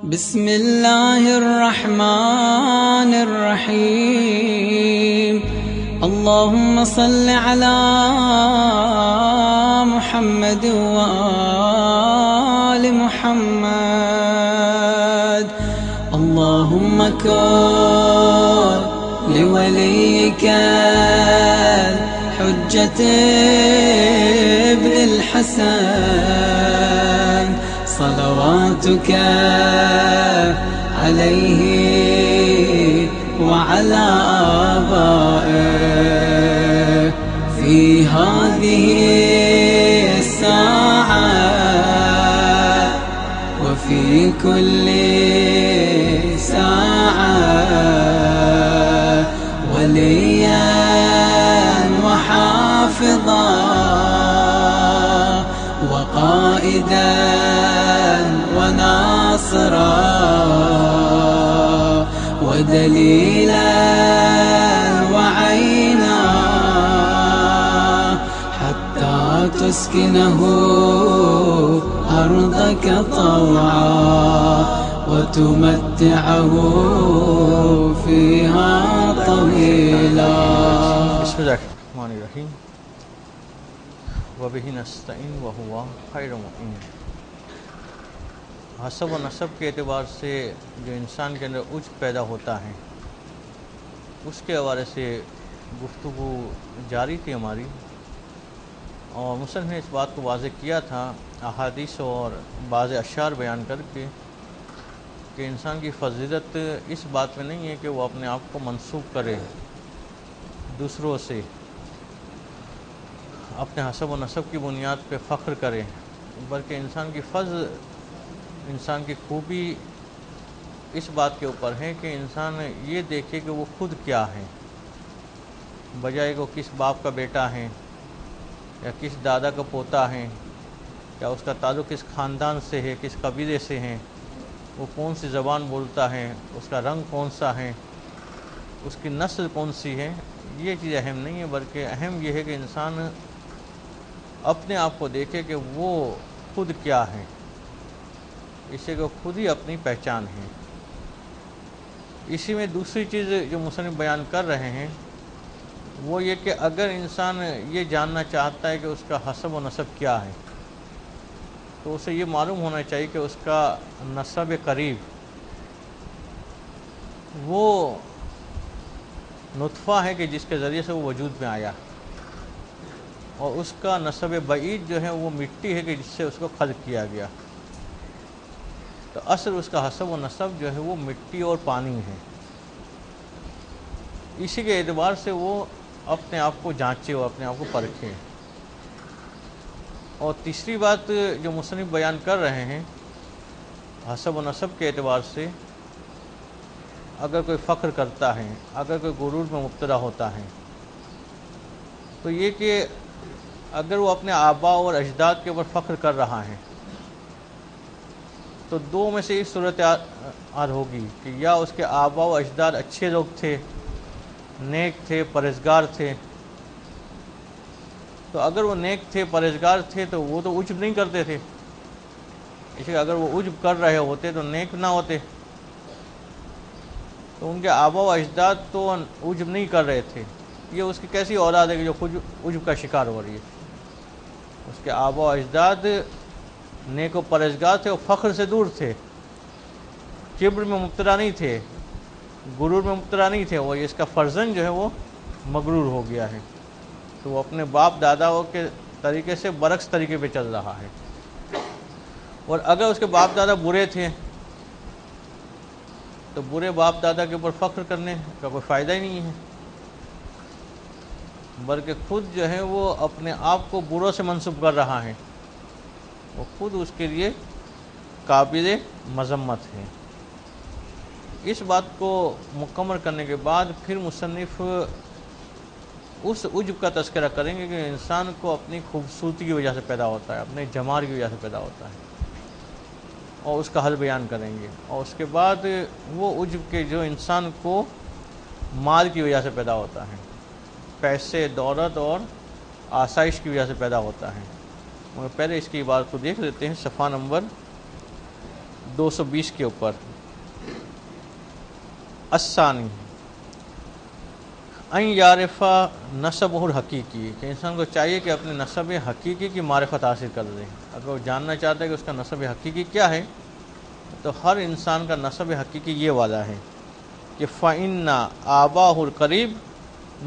بسم الله الرحمن الرحيم. اللهم صل على محمد وآل محمد. اللهم كن لوليك الحجة ابن الحسن صلواتك عليه وعلى آبائه في هذه الساعة وفي كل ساعة وليا وحافظا وقائدا وناصرا ودليلا وعينا حتى تسكنه أرضك طوعا وتمتعه فيها طويلا. بسم الله الرحمن الرحیم وبہ نستعین وہو خیر معین. حسب و نسب کے اعتبار سے جو انسان کے اندر عجب پیدا ہوتا ہے اس کے حوالے سے گفتگو جاری تھی ہماری، اور مصنف نے اس بات کو واضح کیا تھا احادیث اور بعض اشعار بیان کر کے کہ انسان کی فضیلت اس بات میں نہیں ہے کہ وہ اپنے آپ کو منسوب کرے دوسروں سے، اپنے حسب و نسب کی بنیاد پہ فخر کرے، بلکہ انسان کی فضل، انسان کی خوبی اس بات کے اوپر ہے کہ انسان یہ دیکھے کہ وہ خود کیا ہے، بجائے کہ وہ کس باپ کا بیٹا ہے یا کس دادا کا پوتا ہے یا اس کا تعلق کس خاندان سے ہے، کس قبیلے سے ہے، وہ کون سی زبان بولتا ہے، اس کا رنگ کون سا ہے، اس کی نسل کون سی ہے. یہ چیز اہم نہیں ہے، بلکہ اہم یہ ہے کہ انسان اپنے آپ کو دیکھے کہ وہ خود کیا ہے، اس سے کہ خود ہی اپنی پہچان ہے. اسی میں دوسری چیز جو مصنف بیان کر رہے ہیں وہ یہ کہ اگر انسان یہ جاننا چاہتا ہے کہ اس کا حسب و نسب کیا ہے تو اسے یہ معلوم ہونا چاہیے کہ اس کا نسب قریب وہ نطفہ ہے کہ جس کے ذریعے سے وہ وجود میں آیا، اور اس کا نسب بعید جو ہے وہ مٹی ہے کہ جس سے اس کو خلق کیا گیا. تو اصل اس کا حسب و نسب جو ہے وہ مٹی اور پانی ہے. اسی کے اعتبار سے وہ اپنے آپ کو جانچے اور اپنے آپ کو پرکھے. اور تیسری بات جو مصنف بیان کر رہے ہیں حسب و نسب کے اعتبار سے، اگر کوئی فخر کرتا ہے، اگر کوئی غرور میں مبتلا ہوتا ہے، تو یہ کہ اگر وہ اپنے آباء اور اجداد کے اوپر فخر کر رہا ہے تو دو میں سے ایک صورتحال ہوگی کہ یا اس کے آباء و اجداد اچھے لوگ تھے، نیک تھے، پرہیزگار تھے. تو اگر وہ نیک تھے، پرہیزگار تھے تو وہ تو عجب نہیں کرتے تھے، اس لیے اگر وہ عجب کر رہے ہوتے تو نیک نہ ہوتے. تو ان کے آباء و اجداد تو عجب نہیں کر رہے تھے. یہ اس کی کیسی اولاد ہے کہ جو خود عجب کا شکار ہو رہی ہے؟ اس کے آباء و اجداد نیک و پرہیزگار تھے، وہ فخر سے دور تھے، کبر میں مبتلا نہیں تھے، غرور میں مبتلا نہیں تھے. وہ اس کا فرزند جو ہے وہ مغرور ہو گیا ہے، تو وہ اپنے باپ داداؤں کے طریقے سے برعکس طریقے پہ چل رہا ہے. اور اگر اس کے باپ دادا برے تھے تو برے باپ دادا کے اوپر فخر کرنے کا کوئی فائدہ ہی نہیں ہے، بلکہ خود جو ہے وہ اپنے آپ کو بروں سے منسوب کر رہا ہے، وہ خود اس کے لیے قابل مذمت ہے. اس بات کو مکمل کرنے کے بعد پھر مصنف اس عجب کا تذکرہ کریں گے کہ انسان کو اپنی خوبصورتی کی وجہ سے پیدا ہوتا ہے، اپنے جمال کی وجہ سے پیدا ہوتا ہے، اور اس کا حل بیان کریں گے. اور اس کے بعد وہ عجب کے جو انسان کو مال کی وجہ سے پیدا ہوتا ہے، پیسے، دولت اور آسائش کی وجہ سے پیدا ہوتا ہے. مگر پہلے اس کی عبارت کو دیکھ لیتے ہیں. صفحہ نمبر 220 کے اوپر. الثانی ان یعرف نسبہ الحقیقی، کہ انسان کو چاہیے کہ اپنے نسب حقیقی کی معرفت حاصل کر لے. اگر وہ جاننا چاہتا ہے کہ اس کا نسب حقیقی کیا ہے تو ہر انسان کا نسب حقیقی یہ والا ہے کہ فإن آباہ القریب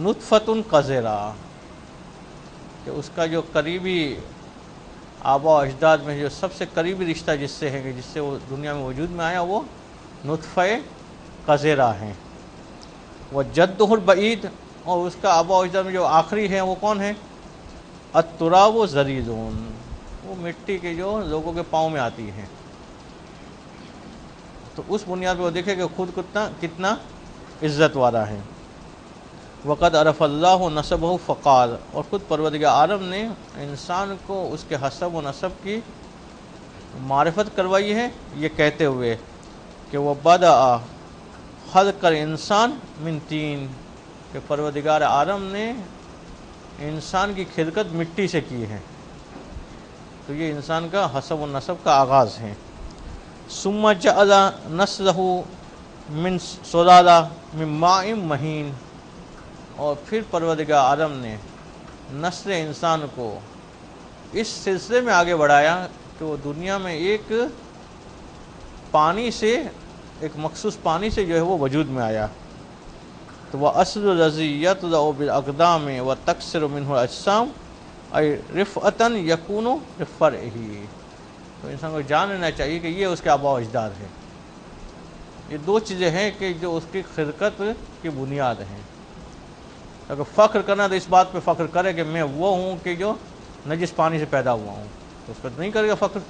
نطفۃ قذرہ، کہ اس کا جو قریبی آبا و اجداد میں جو سب سے قریبی رشتہ جس سے ہے، جس سے وہ دنیا میں وجود میں آیا، وہ نطفہ قذرہ ہیں. وجدہ البعید، اور اس کا آبا و اجداد میں جو آخری ہے وہ کون ہے؟ التراب زریزون، وہ مٹی کے جو لوگوں کے پاؤں میں آتی ہے. تو اس بنیاد پہ وہ دیکھے کہ خود کتنا عزت والا ہے. وقد عرف اللہ نسبہ فقال، اور خود پروردگار عالم نے انسان کو اس کے حسب و نسب کی معرفت کروائی ہے یہ کہتے ہوئے کہ وہ بدأ خلق الانسان من طین، کہ پروردگار عالم نے انسان کی خلقت مٹی سے کی ہے. تو یہ انسان کا حسب و نسب کا آغاز ہے. ثم جعل نسلہ من سلالہ من ماء مہین، اور پھر پروردگار عالم نے نسل انسان کو اس سلسلے میں آگے بڑھایا کہ وہ دنیا میں ایک پانی سے، ایک مخصوص پانی سے جو ہے وہ وجود میں آیا. تو وہ اصل الذی یطلع بالاقدام و تکثر منہ الاجسام ای رفعۃ یکون بفرعہ، تو انسان کو جان لینا چاہیے کہ یہ اس کے آباء و اجداد ہے. یہ دو چیزیں ہیں کہ جو اس کی خلقت کی بنیاد ہیں. اگر فخر کرنا تو اس بات پہ فخر کرے کہ میں وہ ہوں کہ جو نجس پانی سے پیدا ہوا ہوں، تو اس پر نہیں کرے گا فخر.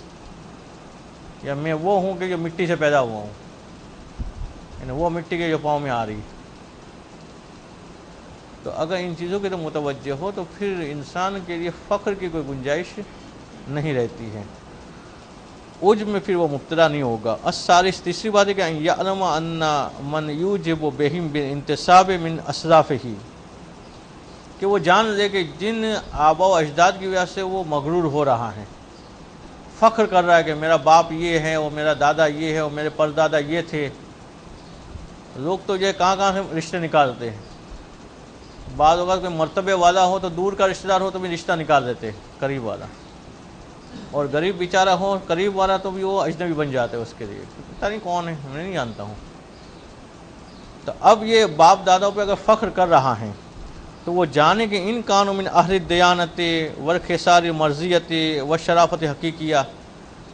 یا میں وہ ہوں کہ جو مٹی سے پیدا ہوا ہوں، یعنی وہ مٹی کے جو پاؤں میں آ رہی. تو اگر ان چیزوں کے تو متوجہ ہو تو پھر انسان کے لیے فخر کی کوئی گنجائش نہیں رہتی ہے، عجب میں پھر وہ مبتلا نہیں ہوگا. الثالث، تیسری بات ہے کہ ان یعلم ان من یوجب بہم بالانتساب من اسلافہ، کہ وہ جان لے کہ جن آبا و اجداد کی وجہ سے وہ مغرور ہو رہا ہے، فخر کر رہا ہے کہ میرا باپ یہ ہے، اور میرا دادا یہ ہے، اور میرے پردادا یہ تھے. لوگ تو جو کہاں سے رشتے نکالتے ہیں. بعض اوقات کوئی مرتبے والا ہو تو دور کا رشتہ دار ہو تو بھی رشتہ نکال دیتے قریب والا، اور غریب بیچارہ ہو قریب والا تو بھی وہ اجنبی بن جاتے اس کے لیے، پتہ نہیں کون ہے، میں نہیں جانتا ہوں. تو اب یہ باپ داداؤں پہ اگر فخر کر رہا ہے تو وہ جانے کہ ان کانوا من اہل الدیانت والخصال المرضیۃ والشرافت حقیقیہ،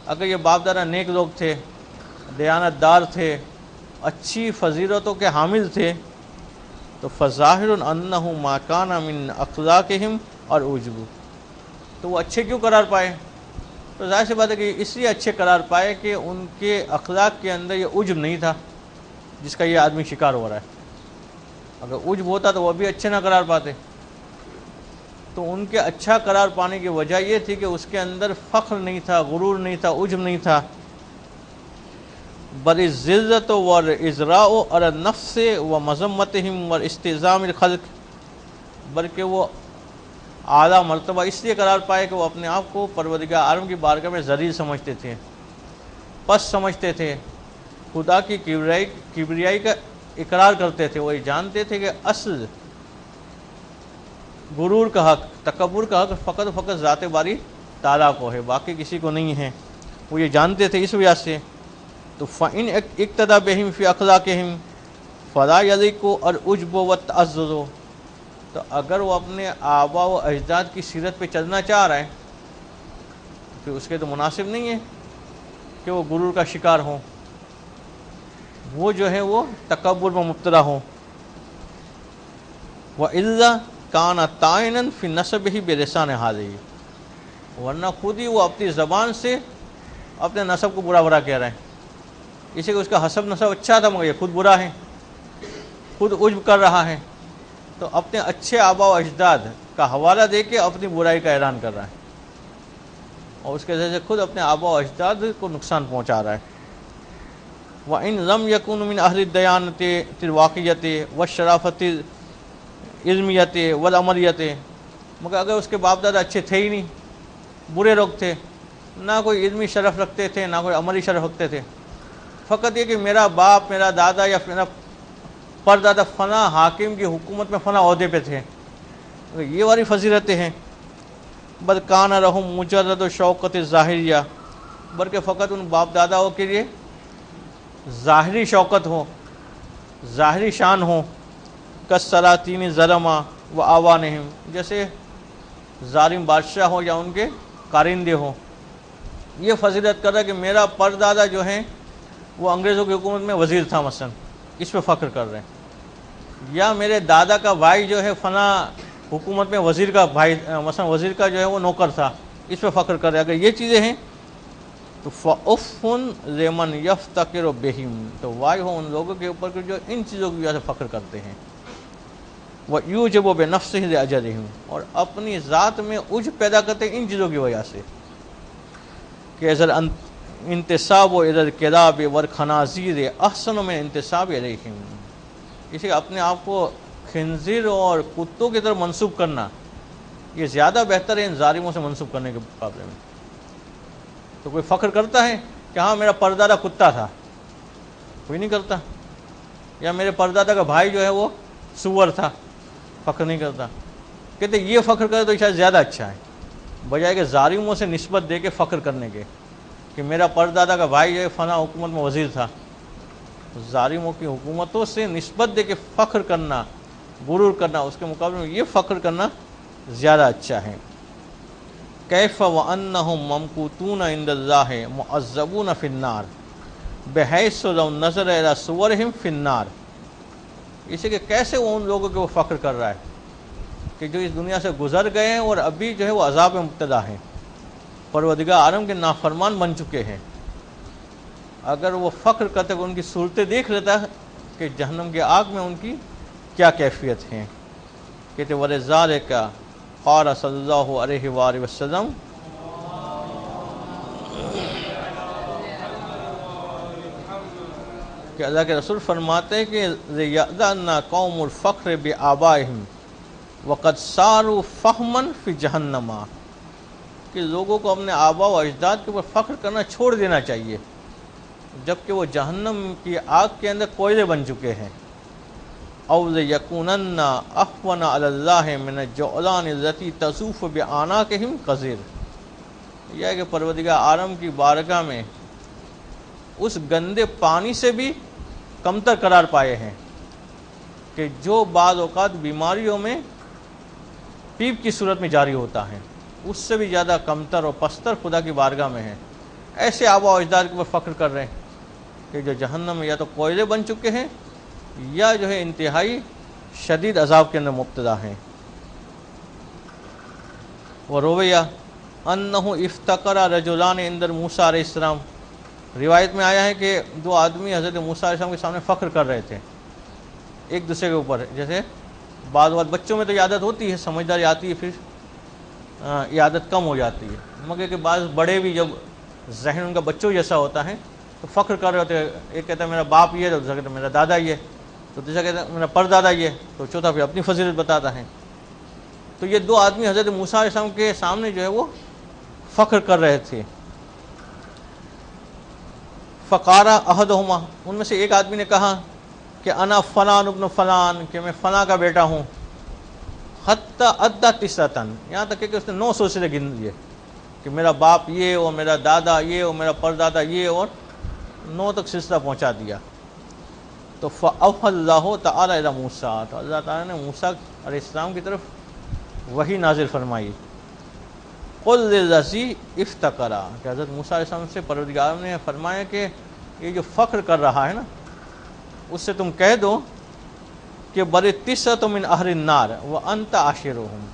اگر یہ باپ دادا نیک لوگ تھے، دیانت دار تھے، اچھی فضیلتوں کے حامل تھے، تو فظاہر انہ ما کان من اخلاقہم اور عجب، تو وہ اچھے کیوں قرار پائے؟ تو ظاہر سی بات ہے کہ اس لیے اچھے قرار پائے کہ ان کے اخلاق کے اندر یہ عجب نہیں تھا جس کا یہ آدمی شکار ہو رہا ہے. اگر عجب ہوتا تو وہ بھی اچھے نہ قرار پاتے. تو ان کے اچھا قرار پانے کی وجہ یہ تھی کہ اس کے اندر فخر نہیں تھا، غرور نہیں تھا، عجب نہیں تھا، بل الذلۃ والازراء علی النفس ومذمتهم واستعظام الخلق، بلکہ وہ اعلیٰ مرتبہ اس لیے قرار پائے کہ وہ اپنے آپ کو پروردگار عالم کی بارگاہ میں ذلیل سمجھتے تھے، پس سمجھتے تھے، خدا کی کبریائی کا اقرار کرتے تھے. وہ یہ جانتے تھے کہ اصل غرور کا حق، تکبر کا حق فقط ذات باری تعالیٰ کو ہے، باقی کسی کو نہیں ہے. وہ یہ جانتے تھے اس وجہ سے. تو فإن اقتدى بهم في اخلاقهم فلا يليق العجب والتعزز، تو اگر وہ اپنے آبا و اجداد کی سیرت پہ چلنا چاہ رہا ہے تو پھر اس کے تو مناسب نہیں ہے کہ وہ غرور کا شکار ہوں، وہ جو ہے وہ تکبر میں مبتلا ہوں. وإلا كان طاعنا في نسبه بلسان حاله، ورنہ خود ہی وہ اپنی زبان سے اپنے نسب کو برا کہہ رہے ہیں. اسی کہ اس کا حسب نسب اچھا تھا مگر یہ خود برا ہے، خود عجب کر رہا ہے، تو اپنے اچھے آبا و اجداد کا حوالہ دے کے اپنی برائی کا اعلان کر رہا ہے، اور اس کے ذریعے سے خود اپنے آبا و اجداد کو نقصان پہنچا رہا ہے. وَإِن لَمْ يَكُنْ مِنْ أَهْلِ الدِّيَانَةِ الْوَاقِعَةِ وَالشَّرَافَةِ الْعِلْمِيَّةِ وَالْعَمَلِيَّةِ، مگر اگر اس کے باپ دادا اچھے تھے ہی نہیں، برے لوگ تھے، نہ کوئی علمی شرف رکھتے تھے نہ کوئی عملی شرف رکھتے تھے، فقط یہ کہ میرا باپ، میرا دادا یا میرا پردادا فلاں حاکم کی حکومت میں فلاں عہدے پہ تھے، یہ والی فضیلتیں ہیں. بل کان رہم مجرد و شوقت ظاہریہ، بلکہ فقط ان باپ داداؤں کے لیے ظاہری شوقت ہو، ظاہری شان ہو. کالسلاطین ظلما و آوانہم، جیسے ظالم بادشاہ ہو یا ان کے کارندے ہوں. یہ فضیلت کر رہا ہے کہ میرا پردادا جو ہیں وہ انگریزوں کی حکومت میں وزیر تھا مثلا، اس پہ فخر کر رہے ہیں. یا میرے دادا کا بھائی جو ہے فلاں حکومت میں وزیر کا بھائی، مثلا وزیر کا جو ہے وہ نوکر تھا، اس پہ فخر کر رہے ہیں. اگر یہ چیزیں ہیں تو فَأُفٌ لِمَنْ يَفْتَقِرُ بِهِمْ، تو وائی ہو ان لوگوں کے اوپر کہ جو ان چیزوں کی وجہ سے فخر کرتے ہیں. وَيُوجِبُ بِنَفْسِهِ لِأَجَلِهِمْ، اور اپنی ذات میں عجب پیدا کرتے ہیں ان چیزوں کی وجہ سے، کہ اذا انتصاب و اذا الکلاب والخنازیر احسن من انتصاب علیہم، اسی اپنے آپ کو خنزیر اور کتوں کی طرف منسوب کرنا یہ زیادہ بہتر ہے ان ظالموں سے منسوب کرنے کے مقابلے میں. تو کوئی فخر کرتا ہے کہ ہاں میرا پردادا کتا تھا؟ کوئی نہیں کرتا. یا میرے پردادا کا بھائی جو ہے وہ سور تھا، فخر نہیں کرتا. کہتے یہ فخر کرے تو شاید زیادہ اچھا ہے، بجائے کہ ظالموں سے نسبت دے کے فخر کرنے کے، کہ میرا پردادا کا بھائی جو ہے فلاں حکومت میں وزیر تھا. ظالموں کی حکومتوں سے نسبت دے کے فخر کرنا، غرور کرنا، اس کے مقابلے میں یہ فخر کرنا زیادہ اچھا ہے. کیف وانہم ممقوتون عند اللہ معذبون فی النار بحیث لو نظر الی صورہم فی النار، اسے کہ کیسے وہ ان لوگوں کے وہ فخر کر رہا ہے کہ جو اس دنیا سے گزر گئے ہیں اور ابھی جو ہے وہ عذاب میں مبتلا ہیں، پروردگار عالم کے نافرمان بن چکے ہیں. اگر وہ فخر کرتے کہ ان کی صورتیں دیکھ لیتا کہ جہنم کی آگ میں ان کی کیا کیفیت ہیں. کہتے وَلِذَٰلِکَ قَالَ صلی اللہ علیہ وآلہ وسلم، کہ اللہ کے رسول فرماتے ہیں کہ لِيَأْذَنَّ قَوْمُ الْفَخْرِ بِآبَائِهِمْ وَقَدْ صَارُوا فَحْمًا فِي جَهَنَّمَ، کہ لوگوں کو اپنے آبا و اجداد کے اوپر فخر کرنا چھوڑ دینا چاہیے جبکہ وہ جہنم کی آگ کے اندر کوئلے بن چکے ہیں. اَوْ لِيَكُونَنَّ أَهْوَنَ عَلَى اللَّهِ مِنَ الجَّعْلَانِ الَّتِي تَزُوفُ بِأَعْنَاقِهِمْ قَذِرٌ، یہ ہے کہ پروردگار عالم کی بارگاہ میں اس گندے پانی سے بھی کمتر قرار پائے ہیں کہ جو بعض اوقات بیماریوں میں پیپ کی صورت میں جاری ہوتا ہے، اس سے بھی زیادہ کمتر اور پستر خدا کی بارگاہ میں ہیں. ایسے آبا و اجداد کے اوپر فخر کر رہے ہیں کہ جو جہنم میں یا تو کوئلے بن چکے ہیں یا جو ہے انتہائی شدید عذاب کے اندر مبتلا ہیں. ورویہ انہ افتقر رجلان عند موسیٰ علیہ السلام، روایت میں آیا ہے کہ دو آدمی حضرت موسیٰ علیہ السلام کے سامنے فخر کر رہے تھے ایک دوسرے کے اوپر. جیسے بعض بچوں میں تو عادت ہوتی ہے، سمجھداری آتی ہے، پھر عادت کم ہو جاتی ہے، مگر کہ بعض بڑے بھی جب ذہن ان کا بچوں جیسا ہوتا ہے تو فخر کر رہے ہوتے ہیں. ایک کہتا ہے میرا باپ یہ ہے، تو دوسرا کہتا ہے میرا دادا یہ ہے، تو تیسرا کہتا ہے میرا پردادا یہ ہے، تو چوتھا پھر اپنی فضیلت بتاتا ہے. تو یہ دو آدمی حضرت موسیٰ علیہ السلام کے سامنے جو ہے وہ فخر کر رہے تھے. فقال احدہما، ان میں سے ایک آدمی نے کہا کہ انا فلان ابن فلان، کہ میں فلاں کا بیٹا ہوں. حتی ادّا تسعتن، یہاں تک کہ اس نے 900 سے گن لیے کہ میرا باپ یہ اور میرا دادا یہ اور میرا پردادا یہ، اور 9 تک سلسلہ پہنچا دیا. تو فأوحى اللہ تعالی الی موسیٰ، تو اللہ تعالیٰ نے موسیٰ علیہ السلام کی طرف وحی نازل فرمائی. قل للذی افتقر، کہ حضرت موسیٰ علیہ السلام سے پروردگار نے فرمایا کہ یہ جو فخر کر رہا ہے نا، اس سے تم کہہ دو کہ بل تسعۃ من اہل النار وانت عاشرھم،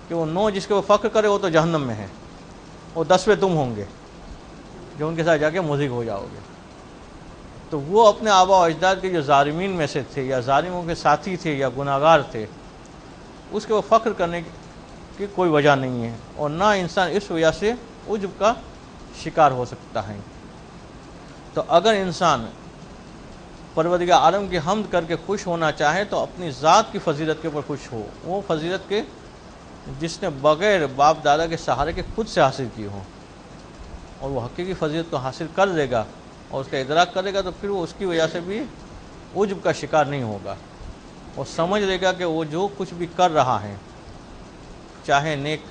کہ وہ 9 جس کے وہ فخر کرے وہ تو جہنم میں ہیں، اور 10ویں تم ہوں گے جو ان کے ساتھ جا کے مضیق ہو جاؤ گے. تو وہ اپنے آبا و اجداد کے جو ظالمین میں سے تھے یا ظالموں کے ساتھی تھے یا گناہگار تھے، اس کے وہ فخر کرنے کی کوئی وجہ نہیں ہے، اور نہ انسان اس وجہ سے عجب کا شکار ہو سکتا ہے. تو اگر انسان پروردگار عالم کی حمد کر کے خوش ہونا چاہے تو اپنی ذات کی فضیلت کے اوپر خوش ہو، وہ فضیلت کے جس نے بغیر باپ دادا کے سہارے کے خود سے حاصل کی ہو، اور وہ حقیقی فضیلت کو حاصل کر لے گا اور اس کا ادراک کرے گا تو پھر وہ اس کی وجہ سے بھی عجب کا شکار نہیں ہوگا، اور سمجھ لے گا کہ وہ جو کچھ بھی کر رہا ہے، چاہے نیک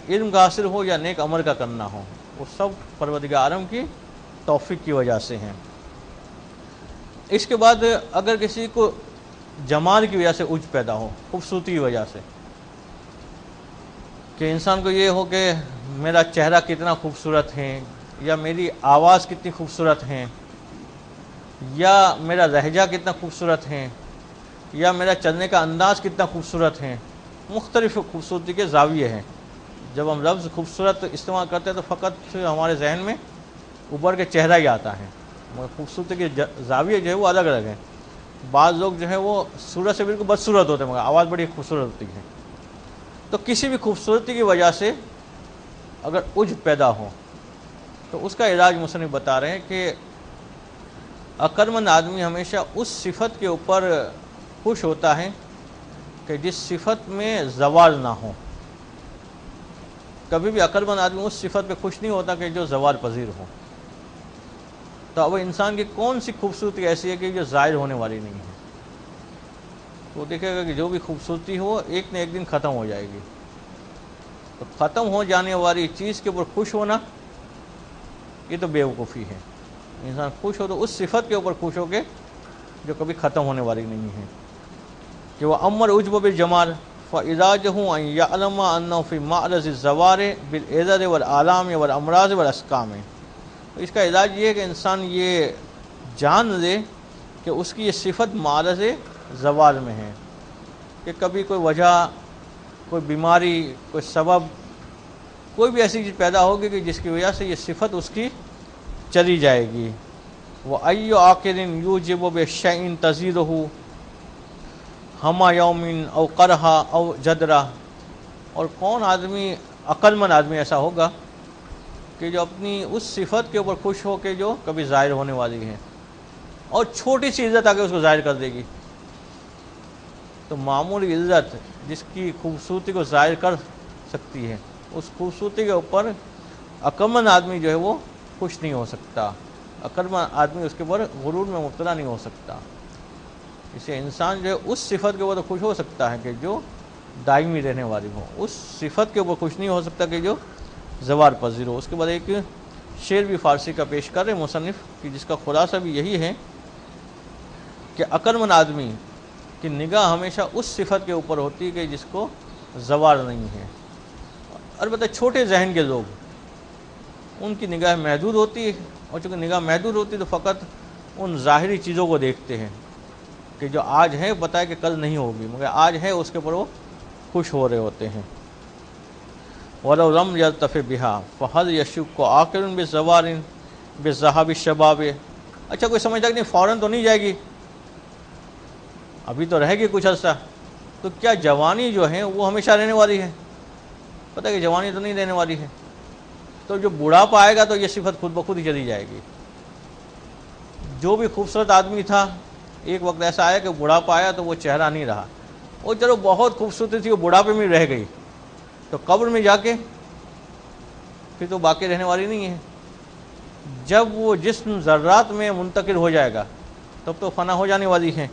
علم کا حاصل ہو یا نیک عمل کا کرنا ہو، وہ سب پروردگار عالم کی توفیق کی وجہ سے ہیں۔ اس کے بعد اگر کسی کو جمال کی وجہ سے عجب پیدا ہو، خوبصورتی کی وجہ سے، کہ انسان کو یہ ہو کہ میرا چہرہ کتنا خوبصورت ہے، یا میری آواز کتنی خوبصورت ہے، یا میرا لہجہ کتنا خوبصورت ہے، یا میرا چلنے کا انداز کتنا خوبصورت ہے، مختلف خوبصورتی کے زاویے ہیں۔ جب ہم لفظ خوبصورت استعمال کرتے ہیں تو فقط ہمارے ذہن میں ابھر کے چہرہ ہی آتا ہے، مگر خوبصورتی کے زاویے جو ہے وہ الگ الگ ہیں۔ بعض لوگ جو ہے وہ صورت سے بالکل بدصورت ہوتے ہیں مگر آواز بڑی خوبصورت ہوتی ہے۔ تو کسی بھی خوبصورتی کی وجہ سے اگر عجب پیدا ہو تو اس کا علاج مصنف بتا رہے ہیں کہ عقلمند آدمی ہمیشہ اس صفت کے اوپر خوش ہوتا ہے کہ جس صفت میں زوال نہ ہو۔ کبھی بھی عقلمند آدمی اس صفت پہ خوش نہیں ہوتا کہ جو زوال پذیر ہو۔ تو اب انسان کی کون سی خوبصورتی ایسی ہے کہ جو ظاہر ہونے والی نہیں ہے؟ تو دیکھے گا کہ جو بھی خوبصورتی ہو ایک نہ ایک دن ختم ہو جائے گی۔ تو ختم ہو جانے والی چیز کے اوپر خوش ہونا یہ تو بیوقوفی ہے۔ انسان خوش ہو تو اس صفت کے اوپر خوش ہو کے جو کبھی ختم ہونے والی نہیں ہے، کہ وہ امر عجب بالجمال فعلاجہ ان یعلم انہ فی معرض الزوار بالعذر والآلام والامراض والاسقام۔ تو اس کا علاج یہ ہے کہ انسان یہ جان لے کہ اس کی یہ صفت معرض زوال میں ہے، کہ کبھی کوئی وجہ، کوئی بیماری، کوئی سبب، کوئی بھی ایسی چیز پیدا ہوگی کہ جس کی وجہ سے یہ صفت اس کی چلی جائے گی۔ وَأَيُّ عَاقِلٍ يُوجِبُ بِشَيْءٍ تَزِيدُهُ ہما یومن او قرہا او جدرا۔ اور کون آدمی، عقل مند آدمی ایسا ہوگا کہ جو اپنی اس صفت کے اوپر خوش ہو کے جو کبھی ظاہر ہونے والی ہے، اور چھوٹی سی عزت آگے اس کو ظاہر کر دے گی۔ تو معمولی عزت جس کی خوبصورتی کو ظاہر کر سکتی ہے، اس خوبصورتی کے اوپر عقل مند آدمی جو ہے وہ خوش نہیں ہو سکتا، عقل مند آدمی اس کے اوپر غرور میں مبتلا نہیں ہو سکتا۔ اسے انسان جو ہے اس صفت کے اوپر تو خوش ہو سکتا ہے کہ جو دائمی رہنے والی ہو، اس صفت کے اوپر خوش نہیں ہو سکتا کہ جو زوال پذیر ہو۔ اس کے بعد ایک شعر بھی فارسی کا پیش کر رہے مصنف کہ جس کا خلاصہ بھی یہی ہے کہ عقل مند آدمی کی نگاہ ہمیشہ اس صفت کے اوپر ہوتی ہے کہ جس کو زوال نہیں ہے۔ البتہ چھوٹے ذہن کے لوگ، ان کی نگاہ محدود ہوتی ہے، اور چونکہ نگاہ محدود ہوتی ہے تو فقط ان ظاہری چیزوں کو دیکھتے ہیں کہ جو آج ہے بتائے کہ کل نہیں ہوگی، مگر آج ہے اس کے اوپر وہ خوش ہو رہے ہوتے ہیں۔ وَلَوْ لَمْ يَلْتَفِ بِهَا فَهَلْ يَشُكُّ عَاقِلٌ بِالزَّوَارِ بِالذَّهَابِ الشَّبَابِ۔ اچھا کوئی سمجھتا کہ نہیں فوراً تو نہیں جائے گی، ابھی تو رہے گی کچھ عرصہ، تو کیا جوانی جو ہے وہ ہمیشہ رہنے والی ہے؟ پتہ ہے کہ جوانی تو نہیں رہنے والی ہے، تو جو بڑھاپا آئے گا تو یہ صفت خود بخود ہی چلی جائے گی۔ جو بھی خوبصورت آدمی تھا ایک وقت ایسا آیا کہ بڑھاپا آیا تو وہ چہرہ نہیں رہا، وہ چلو بہت خوبصورتی تھی وہ بڑھاپے میں رہ گئی، تو قبر میں جا کے پھر تو باقی رہنے والی نہیں ہے۔ جب وہ جسم ذرات میں منتقل ہو جائے گا تب تو فنا ہو جانے والی ہے۔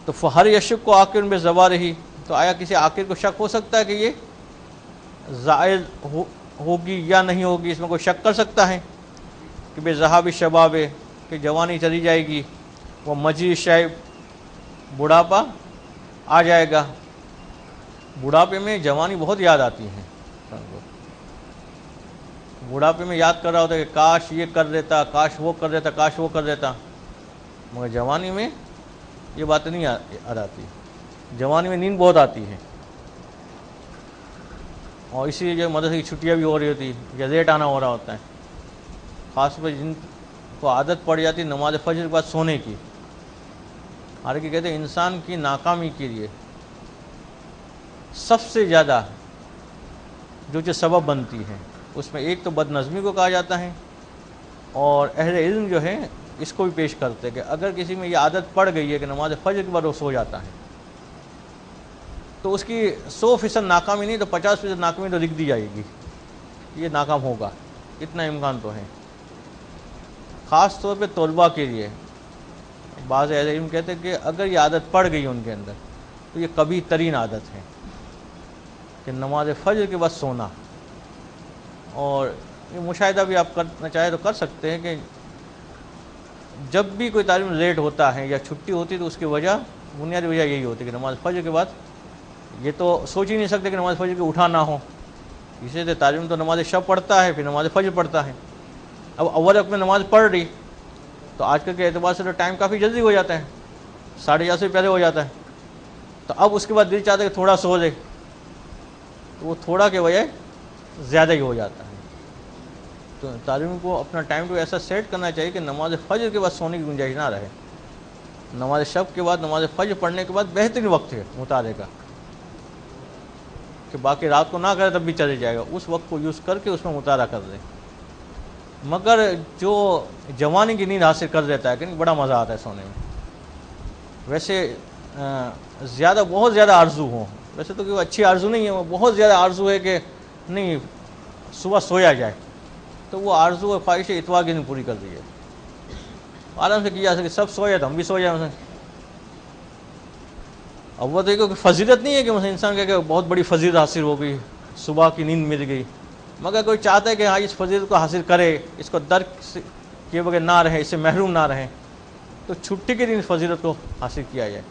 تو فہر یشک کو عاقل بے زوال ہی، تو آیا کسی عاقل کو شک ہو سکتا ہے کہ یہ زائل ہوگی یا نہیں ہوگی؟ اس میں کوئی شک کر سکتا ہے کہ بے ذہاب شباب، کہ جوانی چلی جائے گی، وہ مجید شیب، بڑھاپا آ جائے گا۔ بڑھاپے میں جوانی بہت یاد آتی ہے، بڑھاپے میں یاد کر رہا ہوتا ہے کہ کاش یہ کر دیتا، کاش وہ کر دیتا، کاش وہ کر دیتا، مگر جوانی میں یہ بات نہیں یاد آتی۔ جوانی میں نیند بہت آتی ہے، اور اسی لیے جو مدرسے کی چھٹیاں بھی ہو رہی ہوتی یا لیٹ آنا ہو رہا ہوتا ہے، خاص طور پر جن کو عادت پڑ جاتی نماز فجر کے بعد سونے کی۔ حالانکہ کہتے ہیں انسان کی ناکامی کے لیے سب سے زیادہ جو چیز سبب بنتی ہے اس میں ایک تو بد نظمی کو کہا جاتا ہے، اور اہل علم جو ہے اس کو بھی پیش کرتے ہیں کہ اگر کسی میں یہ عادت پڑ گئی ہے کہ نماز فجر کے بعد وہ سو جاتا ہے تو اس کی 100% ناکامی نہیں تو 50% ناکامی تو لکھ دی جائے گی، یہ ناکام ہوگا، اتنا امکان تو ہے۔ خاص طور پہ طلباء کے لیے بعض اہل علم کہتے ہیں کہ اگر یہ عادت پڑ گئی ان کے اندر تو یہ کبھی ترین عادت ہے کہ نماز فجر کے بعد سونا. اور یہ مشاہدہ بھی آپ کرنا چاہیں تو کر سکتے ہیں کہ جب بھی کوئی طالب علم لیٹ ہوتا ہے یا چھٹی ہوتی ہے تو اس کی وجہ بنیادی وجہ یہی ہوتی ہے کہ نماز فجر کے بعد یہ تو سوچ ہی نہیں سکتے کہ نماز فجر کے اٹھا نہ ہو. اسی لیے طالب علم تو نماز شب پڑھتا ہے پھر نماز فجر پڑھتا ہے. اب اول وقت میں نماز پڑھ رہی تو آج کل کے اعتبار سے تو ٹائم کافی جلدی ہو جاتا ہے, 11:30 سے پہلے ہو جاتا ہے. تو اب اس کے بعد دل چاہتا ہے کہ تھوڑا سو لے تو وہ تھوڑا کے بجائے زیادہ ہی ہو جاتا ہے. تو طالب علم کو اپنا ٹائم ٹیبل ایسا سیٹ کرنا چاہیے کہ نماز فجر کے بعد سونے کی گنجائش نہ رہے. نماز شب کے بعد نماز فجر پڑھنے کے بعد بہترین وقت ہے مطالعے کا, کہ باقی رات کو نہ کرے تب بھی چلے جائے گا, اس وقت کو یوز کر کے اس میں مطالعہ کر دیں. مگر جو جوانی کی نیند حاصل کر دیتا ہے کہ بڑا مزہ آتا ہے سونے میں. ویسے زیادہ بہت زیادہ آرزو ہوں, ویسے تو کوئی اچھی آرزو نہیں ہے, وہ بہت زیادہ آرزو ہے کہ نہیں صبح سویا جائے, تو وہ آرزو خواہش اتوار کے دن پوری کر دی ہے. آرام سے کی جا سکے, سب سو جائے تو ہم بھی سو جائیں مثلا. اب وہ دیکھو کہ فضیلت نہیں ہے کہ مثلا انسان کہ بہت بڑی فضیلت حاصل ہو گئی, صبح کی نیند مل گئی, مگر کوئی چاہتا ہے کہ ہاں اس فضیلت کو حاصل کرے, اس کو درک کیے بغیر نہ رہے, اس سے محروم نہ رہیں, تو چھٹی کے دن اس فضیلت کو حاصل کیا جائے.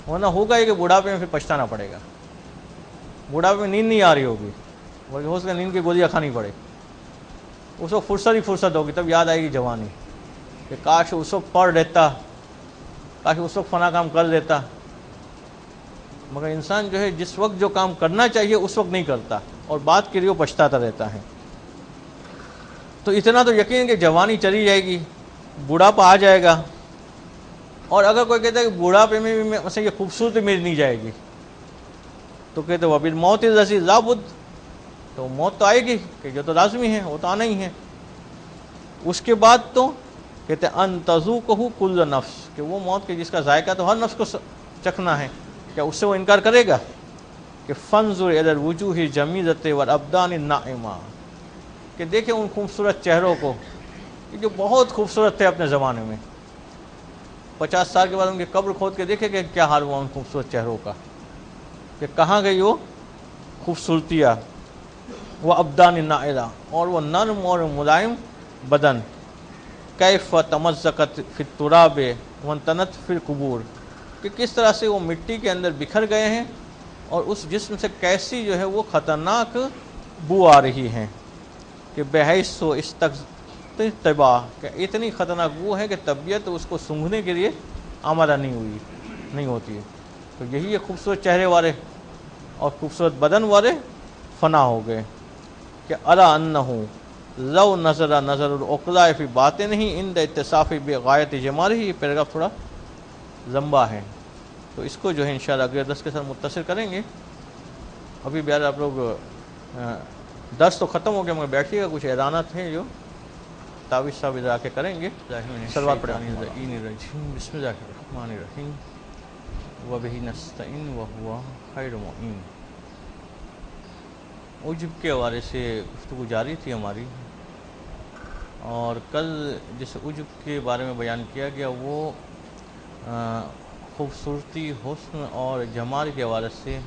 ورنہ ہوگا یہ کہ بڑھاپے میں پھر پچھتانا پڑے گا. بڑھاپے میں نیند نہیں آ رہی ہوگی, بلکہ ہو سکتا نیند کی گولیاں کھانی پڑے. اس وقت فرصت ہی فرصت ہوگی, تب یاد آئے گی جوانی کہ کاش اس وقت پڑھ لیتا, کاش اس وقت فلاں کام کر لیتا. مگر انسان جو ہے جس وقت جو کام کرنا چاہیے اس وقت نہیں کرتا اور بات کے لیے وہ پچھتاتا رہتا ہے. تو اتنا تو یقین کہ جوانی چلی جائے گی, بوڑھاپا آ جائے گا. اور اگر کوئی کہتا ہے کہ بوڑھاپے میں بھی مثلا یہ خوبصورتی مل نہیں جائے گی, تو کہتے وہ ابھی موت رسی لابد, تو موت تو آئے گی کہ جو تو لازمی ہے, وہ تو آنا ہی ہے. اس کے بعد تو کہتے ان تذوقہ کل نفس, کہ وہ موت کے جس کا ذائقہ تو ہر نفس کو چکھنا ہے, کیا اس سے وہ انکار کرے گا؟ کہ فانظر الی الوجوہ الجمیلۃ والابدان الناعمہ, کہ دیکھیں ان خوبصورت چہروں کو کہ جو بہت خوبصورت تھے اپنے زمانے میں. 50 سال کے بعد ان کی قبر کھود کے دیکھیں کہ کیا حال ہوا ان خوبصورت چہروں کا, کہ کہاں گئی وہ خوبصورتیاں. وہ ابدان الناعمہ, اور وہ نرم اور ملائم بدن. کیف تمزقت فی التراب وانتنت فی القبور, کہ کس طرح سے وہ مٹی کے اندر بکھر گئے ہیں اور اس جسم سے کیسی جو ہے وہ خطرناک بو آ رہی ہیں. کہ بحیث و استقطبا, کہ اتنی خطرناک بو ہے کہ طبیعت اس کو سونگھنے کے لیے آمادہ نہیں ہوتی ہے. تو یہی ہے خوبصورت چہرے والے اور خوبصورت بدن والے فنا ہو گئے. کہ الا انہ لو نظر العقلاء فی باطنہ عند اتصاف بغایت جمالہ. یہ پیراگراف تھوڑا لمبا ہے, تو اس کو جو ہے انشاءاللہ اگلے درس کے ساتھ متصل کریں گے. ابھی بیار آپ لوگ درس تو ختم ہو گیا, مگر بیٹھیے گا, کچھ اعلانات ہیں جو تعویذ صاحب ادھر آ کے کریں گے. صلوات پڑھیں. بسم اللہ الرحمن الرحیم وبہ نستعین وہو خیر معین. عجب کے حوالے سے گفتگو جاری تھی ہماری, اور کل جس عجب کے بارے میں بیان کیا گیا وہ خوبصورتی, حسن اور جمال کے حوالے سے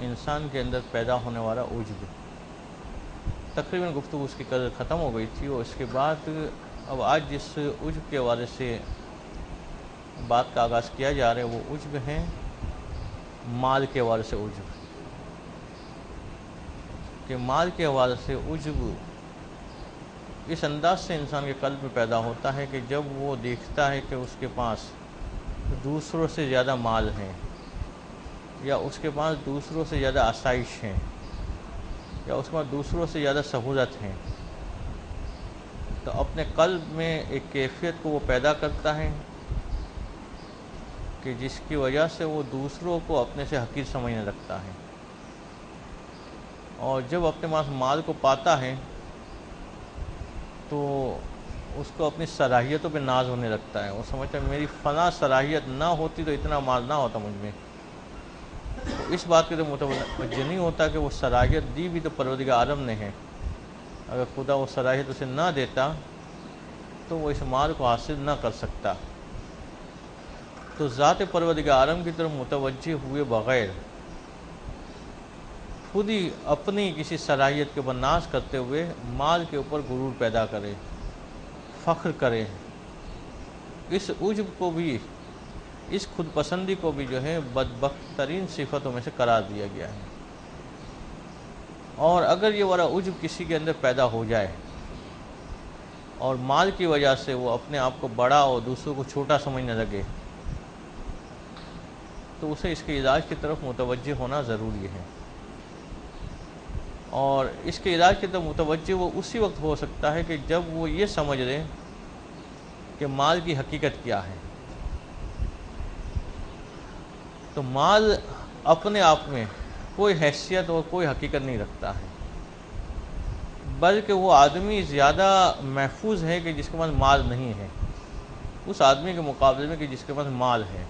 انسان کے اندر پیدا ہونے والا عجب. تقریباً گفتگو اس کی کل ختم ہو گئی تھی, اور اس کے بعد اب آج جس عجب کے حوالے سے بات کا آغاز کیا جا رہا ہے وہ عجب ہیں مال کے حوالے سے عجب. کہ مال کے حوالے سے عجب اس انداز سے انسان کے قلب میں پیدا ہوتا ہے کہ جب وہ دیکھتا ہے کہ اس کے پاس دوسروں سے زیادہ مال ہیں, یا اس کے پاس دوسروں سے زیادہ آسائش ہیں, یا اس کے پاس دوسروں سے زیادہ سہولت ہیں, تو اپنے قلب میں ایک کیفیت کو وہ پیدا کرتا ہے کہ جس کی وجہ سے وہ دوسروں کو اپنے سے حقیر سمجھنے لگتا ہے. اور جب اپنے پاس مال کو پاتا ہے تو اس کو اپنی صلاحیتوں پہ ناز ہونے لگتا ہے. وہ سمجھتا ہے میری فلاں صلاحیت نہ ہوتی تو اتنا مال نہ ہوتا مجھ میں. تو اس بات کے تو متوجہ نہیں ہوتا کہ وہ صلاحیت دی بھی تو پروردگار عالم نے ہے. اگر خدا وہ صلاحیت اسے نہ دیتا تو وہ اس مال کو حاصل نہ کر سکتا۔ تو ذات پروردگار عالم کی طرف متوجہ ہوئے بغیر خود ہی اپنی کسی صلاحیت کے اوپر ناز کرتے ہوئے مال کے اوپر غرور پیدا کرے، فخر کرے، اس عجب کو بھی، اس خود پسندی کو بھی جو ہے بدبخت ترین صفتوں میں سے قرار دیا گیا ہے۔ اور اگر یہ والا عجب کسی کے اندر پیدا ہو جائے اور مال کی وجہ سے وہ اپنے آپ کو بڑا اور دوسروں کو چھوٹا سمجھنے لگے، تو اسے اس کے علاج کی طرف متوجہ ہونا ضروری ہے۔ اور اس کے علاج کی طرف متوجہ وہ اسی وقت ہو سکتا ہے کہ جب وہ یہ سمجھ لے کہ مال کی حقیقت کیا ہے۔ تو مال اپنے آپ میں کوئی حیثیت اور کوئی حقیقت نہیں رکھتا ہے، بلکہ وہ آدمی زیادہ محفوظ ہے کہ جس کے پاس مال نہیں ہے، اس آدمی کے مقابلے میں کہ جس کے پاس مال ہے۔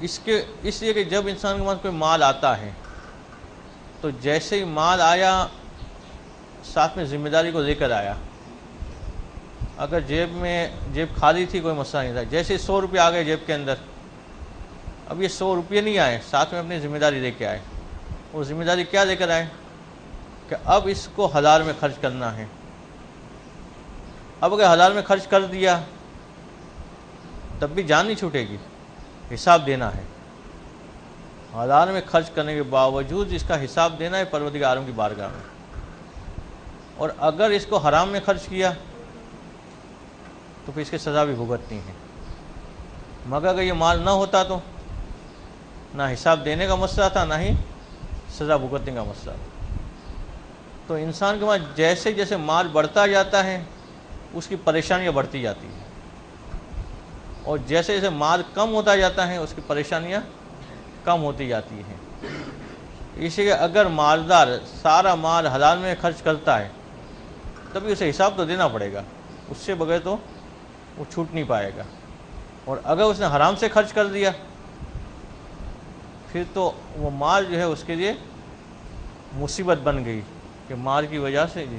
اس لیے کہ جب انسان کے پاس کوئی مال آتا ہے تو جیسے ہی مال آیا ساتھ میں ذمہ داری کو لے کر آیا۔ اگر جیب خالی تھی کوئی مسئلہ نہیں تھا، جیسے 100 روپے آ گئے جیب کے اندر، اب یہ 100 روپے نہیں آئے، ساتھ میں اپنی ذمہ داری لے کے آئے۔ وہ ذمہ داری کیا لے کر آئے کہ اب اس کو حلال میں خرچ کرنا ہے۔ اب اگر حلال میں خرچ کر دیا تب بھی جان نہیں چھوٹے گی، حساب دینا ہے۔ حلال میں خرچ کرنے کے باوجود اس کا حساب دینا ہے پروردگار عالم کی بارگاہ میں۔ اور اگر اس کو حرام میں خرچ کیا تو پھر اس کی سزا بھی بھگتنی ہے۔ مگر اگر یہ مال نہ ہوتا تو نہ حساب دینے کا مسئلہ تھا، نہ ہی سزا بھگتنے کا مسئلہ تھا۔ تو انسان کے پاس جیسے جیسے مال بڑھتا جاتا ہے اس کی پریشانیاں بڑھتی جاتی ہیں، اور جیسے جیسے مال کم ہوتا جاتا ہے اس کی پریشانیاں کم ہوتی جاتی ہیں۔ اسی لیے اگر مالدار سارا مال حلال میں خرچ کرتا ہے تبھی اسے حساب تو دینا پڑے گا، اس سے بغیر تو وہ چھوٹ نہیں پائے گا۔ اور اگر اس نے حرام سے خرچ کر دیا پھر تو وہ مال جو ہے اس کے لیے مصیبت بن گئی کہ مال کی وجہ سے جی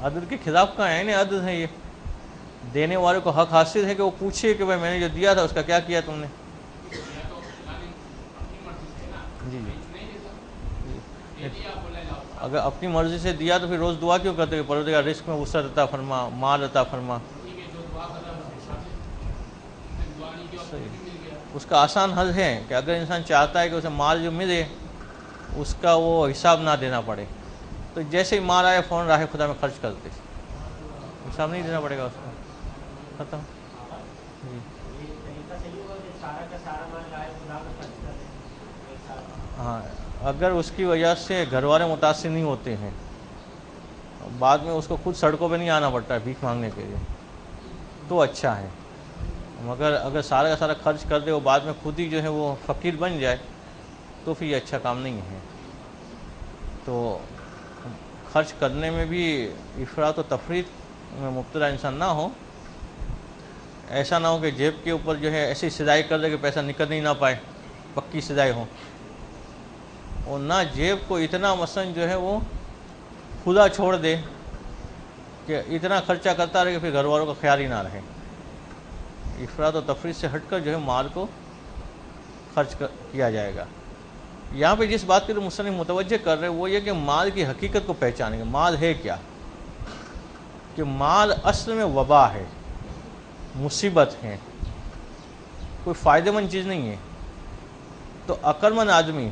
عدل کے خلاف کا عین عدل ہے۔ یہ دینے والے کو حق حاصل ہے کہ وہ پوچھے کہ بھائی میں نے جو دیا تھا اس کا کیا کیا تم نے۔ جی اگر اپنی مرضی سے دیا تو پھر روز دعا کیوں کرتے کہ پروردگار رزق میں وسعت عطا فرما، مال عطا فرما۔ اس کا آسان حل ہے کہ اگر انسان چاہتا ہے کہ اسے مال جو ملے اس کا وہ حساب نہ دینا پڑے تو جیسے ہی مال آئے فوراً راہ خدا میں خرچ کر دے، حساب نہیں دینا پڑے گا اس کو، ختم۔ جی ہاں، اگر اس کی وجہ سے گھر والے متاثر نہیں ہوتے ہیں، بعد میں اس کو خود سڑکوں پہ نہیں آنا پڑتا ہے بھیک مانگنے کے لیے تو اچھا ہے۔ مگر اگر سارا کا سارا خرچ کر دے وہ بعد میں خود ہی جو ہے وہ فقیر بن جائے تو پھر یہ اچھا کام نہیں ہے۔ تو خرچ کرنے میں بھی افراط و تفریط میں مبتلا انسان نہ ہو، ایسا نہ ہو کہ جیب کے اوپر جو ہے ایسی سلائی کر دے کہ پیسہ نکل نہیں نہ پائے، پکی سلائی ہو، اور نہ جیب کو اتنا مثلاً جو ہے وہ کھلا چھوڑ دے کہ اتنا خرچہ کرتا رہے کہ پھر گھر والوں کا خیال ہی نہ رہے۔ افراط و تفریط سے ہٹ کر جو ہے مال کو خرچ کیا جائے گا۔ یہاں پہ جس بات کے لیے مصنف متوجہ کر رہے ہیں وہ یہ کہ مال کی حقیقت کو پہچانیں گے۔ مال ہے کیا؟ کہ مال اصل میں وبا ہے، مصیبت ہے، کوئی فائدہ مند چیز نہیں ہے۔ تو عقل مند آدمی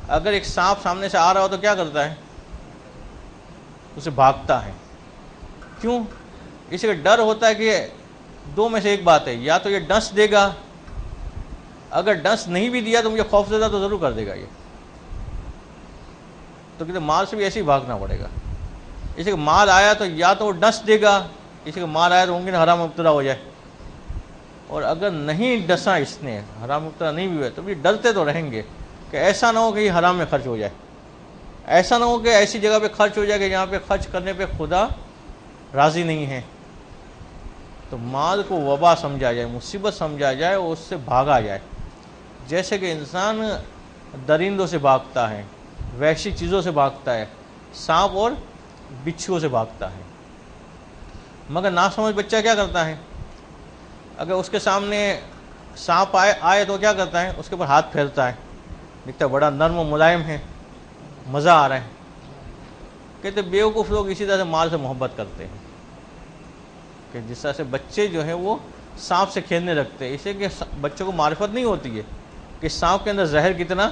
اگر ایک سانپ سامنے سے آ رہا ہو تو کیا کرتا ہے؟ اسے بھاگتا ہے۔ کیوں؟ اس کا ڈر ہوتا ہے کہ دو میں سے ایک بات ہے، یا تو یہ ڈس دے گا، اگر ڈس نہیں بھی دیا تو مجھے خوف زدہ تو ضرور کر دے گا یہ، تو کہتے مال سے بھی ایسے ہی بھاگنا پڑے گا۔ اسی کا مال آیا تو یا تو وہ ڈس دے گا، اسی کا مال آیا تو ممکن حرام مبتلا ہو جائے، اور اگر نہیں ڈسا اس نے، حرام مبتلا نہیں بھی ہوئے تو بھی ڈرتے تو رہیں گے کہ ایسا نہ ہو کہ یہ حرام میں خرچ ہو جائے، ایسا نہ ہو کہ ایسی جگہ پہ خرچ ہو جائے کہ جہاں پہ خرچ کرنے پہ خدا راضی نہیں ہے۔ تو مال کو وبا سمجھا جائے، مصیبت سمجھا جائے اور اس سے بھاگا جائے۔ جیسے کہ انسان درندوں سے بھاگتا ہے، وحشی چیزوں سے بھاگتا ہے، سانپ اور بچھوؤں سے بھاگتا ہے، مگر ناسمجھ بچہ کیا کرتا ہے؟ اگر اس کے سامنے سانپ آئے تو کیا کرتا ہے؟ اس کے اوپر ہاتھ پھیرتا ہے، دکھتا ہے بڑا نرم و ملائم ہے، مزہ آ رہا ہے۔ کہتے بیوقوف لوگ اسی طرح سے مال سے محبت کرتے ہیں، کہ جس طرح سے بچے جو ہیں وہ سانپ سے کھیلنے لگتے ہیں، اس لیے کہ بچوں کو معرفت نہیں ہوتی ہے کہ سانپ کے اندر زہر کتنا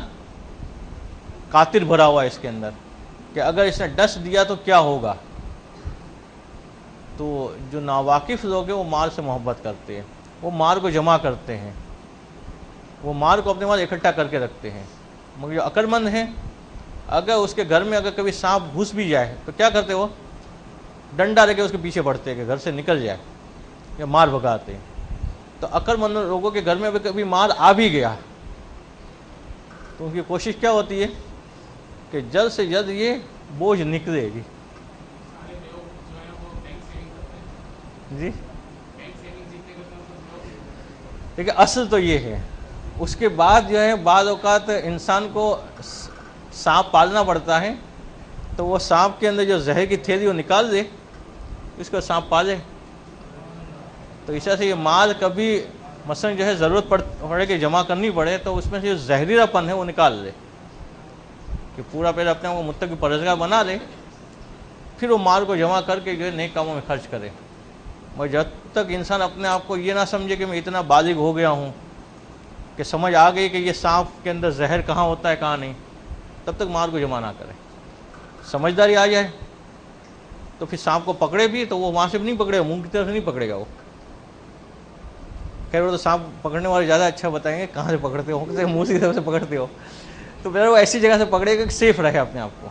قاتل بھرا ہوا ہے اس کے اندر، کہ اگر اس نے ڈس دیا تو کیا ہوگا۔ تو جو ناواقف لوگ ہیں وہ مال سے محبت کرتے ہیں، وہ مال کو جمع کرتے ہیں، وہ مال کو اپنے پاس اکٹھا کر کے رکھتے ہیں۔ مگر جو عقل مند ہیں، اگر اس کے گھر میں اگر کبھی سانپ گھس بھی جائے تو کیا کرتے؟ وہ ڈنڈا لے کے اس کے پیچھے بڑھتے ہیں کہ گھر سے نکل جائے، یا مار بھگاتے ہیں۔ تو عقل مند لوگوں کے گھر میں اگر کبھی مال آ بھی گیا تو ان کی کوشش کیا ہوتی ہے کہ جلد سے جلد یہ بوجھ نکلے گی۔ جی دیکھیں اصل تو یہ ہے، اس کے بعد جو ہے بعض اوقات انسان کو سانپ پالنا پڑتا ہے، تو وہ سانپ کے اندر جو زہر کی تھیلی وہ نکال دے، اس کو سانپ پالے۔ تو اس طرح سے یہ مال کبھی مثلا جو ہے ضرورت پڑے کہ جمع کرنی پڑے تو اس میں سے جو زہریلا پن ہے وہ نکال لے، کہ پورا پہلے اپنے آپ کو متقی پرہیزگار بنا لے، پھر وہ مال کو جمع کر کے جو ہے نیک کاموں میں خرچ کرے۔ اور جب تک انسان اپنے آپ کو یہ نہ سمجھے کہ میں اتنا بالغ ہو گیا ہوں کہ سمجھ آ گئی کہ یہ سانپ کے اندر زہر کہاں ہوتا ہے کہاں نہیں، تب تک مال کو جمع نہ کرے۔ سمجھداری آ جائے تو پھر سانپ کو پکڑے بھی تو وہ وہاں سے بھی نہیں پکڑے گا، منہ کی طرف سے نہیں پکڑے گا وہ۔ خیر وہ تو سانپ پکڑنے والے زیادہ اچھا بتائیں گے کہاں سے پکڑتے ہو، کسی منہ کی طرف سے پکڑتے ہو، تو پھر وہ ایسی جگہ سے پکڑے گا کہ سیف رہے اپنے آپ کو۔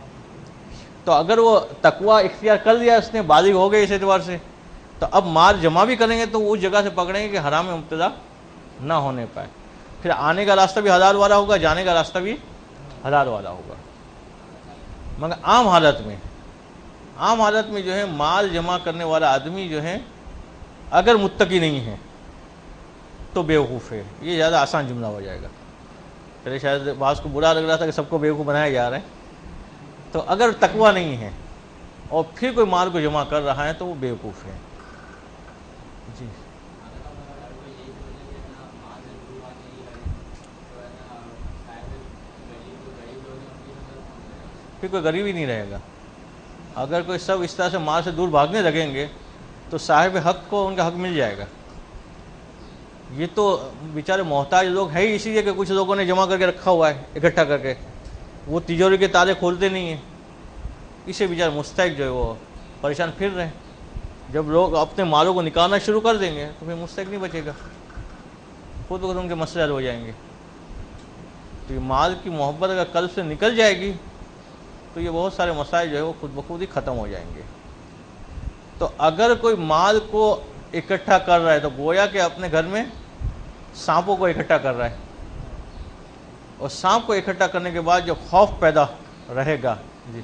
تو اگر وہ تقویٰ اختیار کر لیا اس نے، بالغ ہو گئے اس اعتبار سے، تو اب مال جمع بھی کریں گے تو وہ اس جگہ سے پکڑیں گے کہ حرام میں مبتلا نہ ہونے پائے۔ پھر آنے کا راستہ بھی حلال والا ہوگا، جانے کا راستہ بھی حلال والا ہوگا۔ مگر عام حالت میں جو ہے مال جمع کرنے والا آدمی جو ہے اگر متقی نہیں ہے تو بیوقوف ہے۔ یہ زیادہ آسان جملہ ہو جائے گا، چلے شاید بعض کو برا لگ رہا تھا کہ سب کو بیوقوف بنایا جا رہا ہے۔ تو اگر تقویٰ نہیں ہے اور پھر کوئی مال کو جمع کر رہا ہے تو وہ بیوقوف ہے۔ جی پھر کوئی غریب ہی نہیں رہے گا۔ اگر کوئی سب اس طرح سے مال سے دور بھاگنے لگیں گے تو صاحب حق کو ان کا حق مل جائے گا۔ یہ تو بیچارے محتاج لوگ ہیں ہی، اسی لیے کہ کچھ لوگوں نے جمع کر کے رکھا ہوا ہے اکٹھا کر کے، وہ تجوری کے تالے کھولتے نہیں ہیں، اسے بیچارے مستحق جو ہے وہ پریشان پھر رہے ہیں۔ جب لوگ اپنے مالوں کو نکالنا شروع کر دیں گے تو پھر مستحق نہیں بچے گا، خود بخود ان کے مسئلے حل ہو جائیں گے۔ تو یہ مال کی محبت اگر قلب سے نکل جائے گی تو یہ بہت سارے مسائل جو ہے وہ خود بخود ہی ختم ہو جائیں گے۔ تو اگر کوئی مال کو اکٹھا کر رہا ہے تو گویا کہ اپنے گھر میں سانپوں کو اکٹھا کر رہا ہے، اور سانپ کو اکٹھا کرنے کے بعد جو خوف پیدا رہے گا۔ جی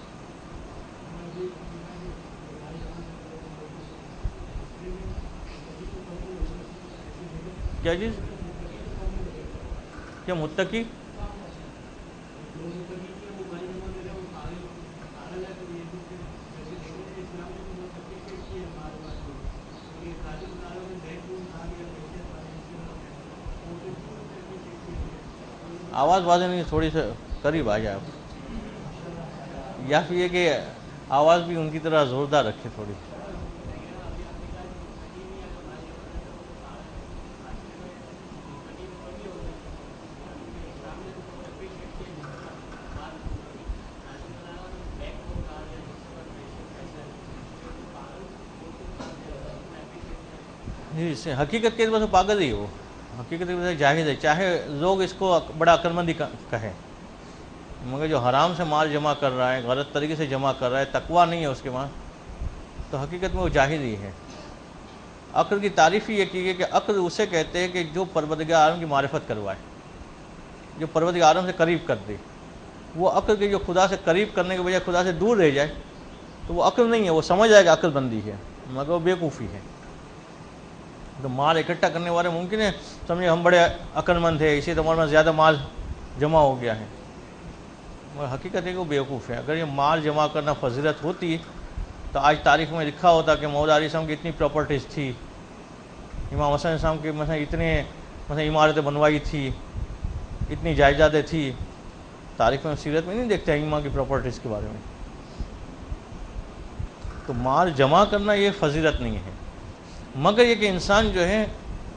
کیا چیز؟ کیا متقی؟ آواز واضح نہیں، تھوڑی سے قریب آ جائے آپ، یا پھر یہ کہ آواز بھی ان کی طرح زوردار رکھے تھوڑی۔ جی اس سے حقیقت کے اعتبار سے پاگل ہی ہو، حقیقت کے اعتبار سے جاہل ہے، چاہے لوگ اس کو بڑا عقل مندی کہیں، مگر جو حرام سے مال جمع کر رہا ہے، غلط طریقے سے جمع کر رہا ہے، تقویٰ نہیں ہے اس کے وہاں، تو حقیقت میں وہ جاہل ہی ہے۔ عقل کی تعریف ہی یہ کی ہے کہ عقل اسے کہتے ہیں کہ جو پروردگار عالم کی معرفت کروائے، جو پروردگار عالم سے قریب کر دے۔ وہ عقل کے جو خدا سے قریب کرنے کے بجائے خدا سے دور رہ جائے تو وہ عقل نہیں ہے، وہ سمجھ جائے کہ عقل بندی ہے، مگر وہ بیوقوفی ہے۔ تو مال اکٹھا کرنے والے ممکن ہے سمجھے ہم بڑے عقل مند ہیں، اسی طور میں زیادہ مال جمع ہو گیا ہے، مگر حقیقت ہے کہ وہ بیوقوف ہے۔ اگر یہ مال جمع کرنا فضیلت ہوتی تو آج تاریخ میں لکھا ہوتا کہ مولا علیہ السلام کی اتنی پراپرٹیز تھی، امام حسن علیہ السلام کی مثلا عمارتیں بنوائی تھی، اتنی جائیدادیں تھی۔ تاریخ میں سیرت میں نہیں دیکھتے ائمہ کی پراپرٹیز کے بارے میں۔ تو مال جمع کرنا یہ فضیلت نہیں ہے، مگر یہ کہ انسان جو ہے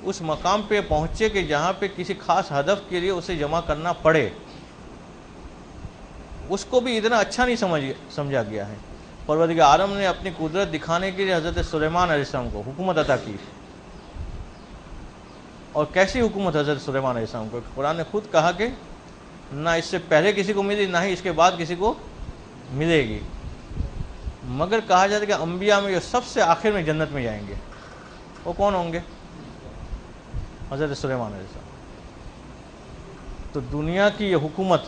اس مقام پہ پہنچے کہ جہاں پہ کسی خاص ہدف کے لیے اسے جمع کرنا پڑے، اس کو بھی اتنا اچھا نہیں سمجھا گیا ہے۔ پروردگار عالم نے اپنی قدرت دکھانے کے لیے حضرت سلیمان علیہ السلام کو حکومت عطا کی، اور کیسی حکومت حضرت سلیمان علیہ السلام کو؟ قرآن نے خود کہا کہ نہ اس سے پہلے کسی کو ملی، نہ ہی اس کے بعد کسی کو ملے گی، مگر کہا جاتا ہے کہ انبیاء میں جو سب سے آخر میں جنت میں جائیں گے وہ کون ہوں گے؟ حضرت سلیمان علیہ السلام۔ تو دنیا کی یہ حکومت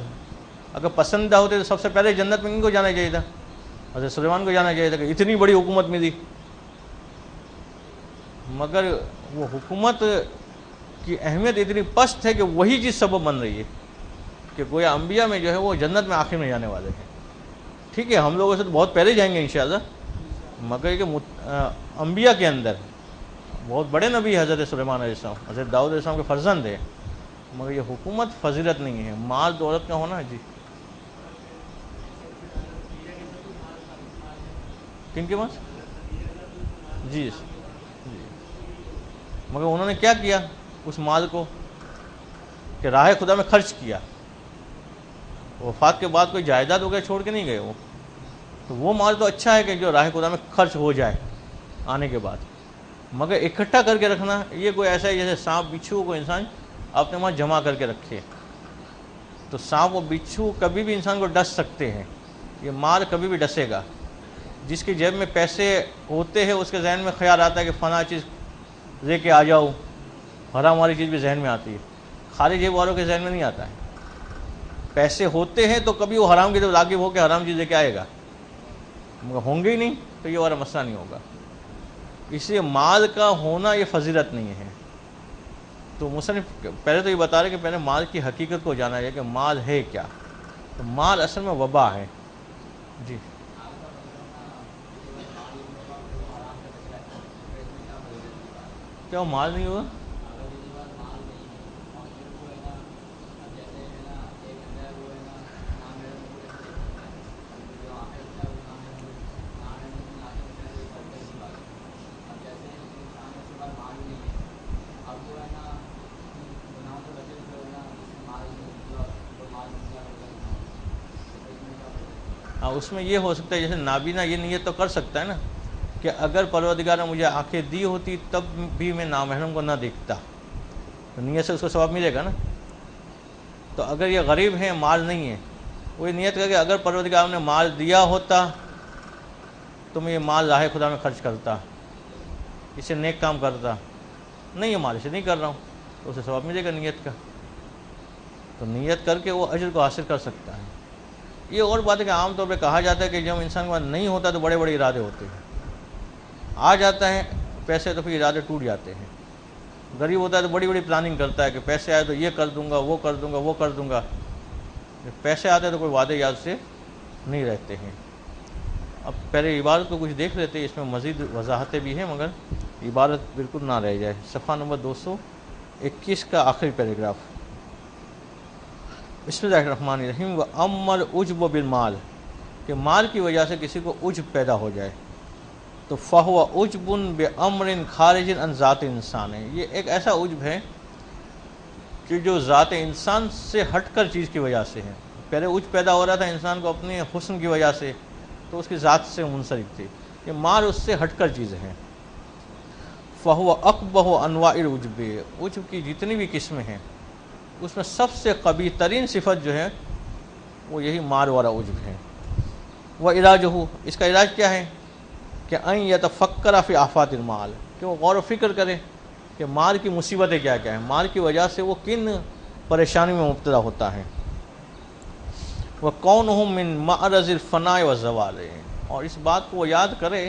اگر پسندیدہ ہوتے تو سب سے پہلے جنت میں ان کو جانا چاہیے تھا، حضرت سلیمان کو جانا چاہیے تھا کہ اتنی بڑی حکومت ملی، مگر وہ حکومت کی اہمیت اتنی پست ہے کہ وہی چیز سبب بن رہی ہے کہ گویا انبیاء میں جو ہے وہ جنت میں آخر میں جانے والے ہیں۔ ٹھیک ہے، ہم لوگوں سے تو بہت پہلے جائیں گے انشاءاللہ، مگر یہ کہ انبیاء کے اندر بہت بڑے نبی حضرت سلیمان علیہ السلام، حضرت داؤد علیہ السلام کے فرزند ہیں، مگر یہ حکومت فضیلت نہیں ہے، مال دولت کا ہونا ہے۔ جی کن کے پاس؟ جی مگر انہوں نے کیا کیا اس مال کو؟ کہ راہ خدا میں خرچ کیا۔ وفات کے بعد کوئی جائیداد وغیرہ چھوڑ کے نہیں گئے وہ، تو وہ مال تو اچھا ہے کہ جو راہ خدا میں خرچ ہو جائے آنے کے بعد، مگر اکٹھا کر کے رکھنا یہ کوئی ایسا ہے جیسے سانپ بچھو کو انسان اپنے وہاں جمع کر کے رکھے۔ تو سانپ و بچھو کبھی بھی انسان کو ڈس سکتے ہیں، یہ مال کبھی بھی ڈسے گا۔ جس کی جیب میں پیسے ہوتے ہیں اس کے ذہن میں خیال آتا ہے کہ فلاں چیز لے کے آ جاؤ، حرام والی چیز بھی ذہن میں آتی ہے، خالی جیب والوں کے ذہن میں نہیں آتا ہے۔ پیسے ہوتے ہیں تو کبھی وہ حرام کی طرف راغب ہو کے حرام چیز لے کے آئے گا، مگر ہوں گے ہی نہیں تو یہ والا مسئلہ نہیں ہوگا۔ اس لیے مال کا ہونا یہ فضیلت نہیں ہے۔ تو مصنف پہلے تو یہ بتا رہے کہ پہلے مال کی حقیقت کو جانا جائے کہ مال ہے کیا۔ تو مال اصل میں وبا ہے۔ جی کیا وہ مال نہیں ہوگا؟ ہاں اس میں یہ ہو سکتا ہے، جیسے نابینا یہ نیت تو کر سکتا ہے نا کہ اگر پروردگار نے مجھے آنکھیں دی ہوتی تب بھی میں نامحرم کو نہ دیکھتا، تو نیت سے اس کو ثواب ملے گا نا۔ تو اگر یہ غریب ہیں مال نہیں ہے، وہ یہ نیت کر کہ اگر پروردگار نے مال دیا ہوتا تو میں یہ مال راہ خدا میں خرچ کرتا، اسے نیک کام کرتا، نہیں یہ مال اسے نہیں کر رہا ہوں تو اسے ثواب ملے گا نیت کا۔ تو نیت کر کے وہ اجر کو حاصل کر سکتا ہے۔ یہ اور بات ہے کہ عام طور پہ کہا جاتا ہے کہ جب انسان کے پاس نہیں ہوتا تو بڑے بڑے ارادے ہوتے ہیں، آ جاتا ہے پیسے تو پھر ارادے ٹوٹ جاتے ہیں۔ غریب ہوتا ہے تو بڑی بڑی پلاننگ کرتا ہے کہ پیسے آئے تو یہ کر دوں گا، وہ کر دوں گا، وہ کر دوں گا۔ جب پیسے آتے ہیں تو کوئی وعدے یاد سے نہیں رہتے ہیں۔ اب پہلے عبارت کو کچھ دیکھ لیتے ہیں، اس میں مزید وضاحتیں بھی ہیں مگر عبارت بالکل نہ رہ جائے۔ صفحہ نمبر 221 کا آخری پیراگراف۔ بسم اللہ الرحمن الرحیم۔ وَأَمَّا الْعُجْبُ بِالْمَالِ، کہ مال کی وجہ سے کسی کو عجب پیدا ہو جائے تو فَهُوَ عُجْبٌ بِأَمْرٍ خَارِجٍ عَنْ ذَاتِ انسان ہے، یہ ایک ایسا عجب ہے کہ جو ذات انسان سے ہٹ کر چیز کی وجہ سے ہے۔ پہلے عجب پیدا ہو رہا تھا انسان کو اپنے حسن کی وجہ سے، تو اس کی ذات سے منسلک تھی، یہ مال اس سے ہٹ کر چیز ہے۔ فَهُوَ أَقْبَحُ أَنْوَاعِ الْعُجْبِ، عجب کی جتنی بھی قسمیں ہیں اس میں سب سے قبیح ترین صفت جو ہے وہ یہی مال والا عجب ہے۔ وَعِلَاجُهُ، اس کا علاج کیا ہے؟ کہ أَن يَتَفَكَّرَ فِي آفَاتِ الْمَالِ، کہ وہ غور و فکر کرے کہ مال کی مصیبتیں کیا کیا ہیں، مال کی وجہ سے وہ کن پریشانی میں مبتلا ہوتا ہے۔ وَكَوْنُهُ مِن مَعْرَضِ الْفَنَاءِ وَالزَّوَالِ، اور اس بات کو وہ یاد کرے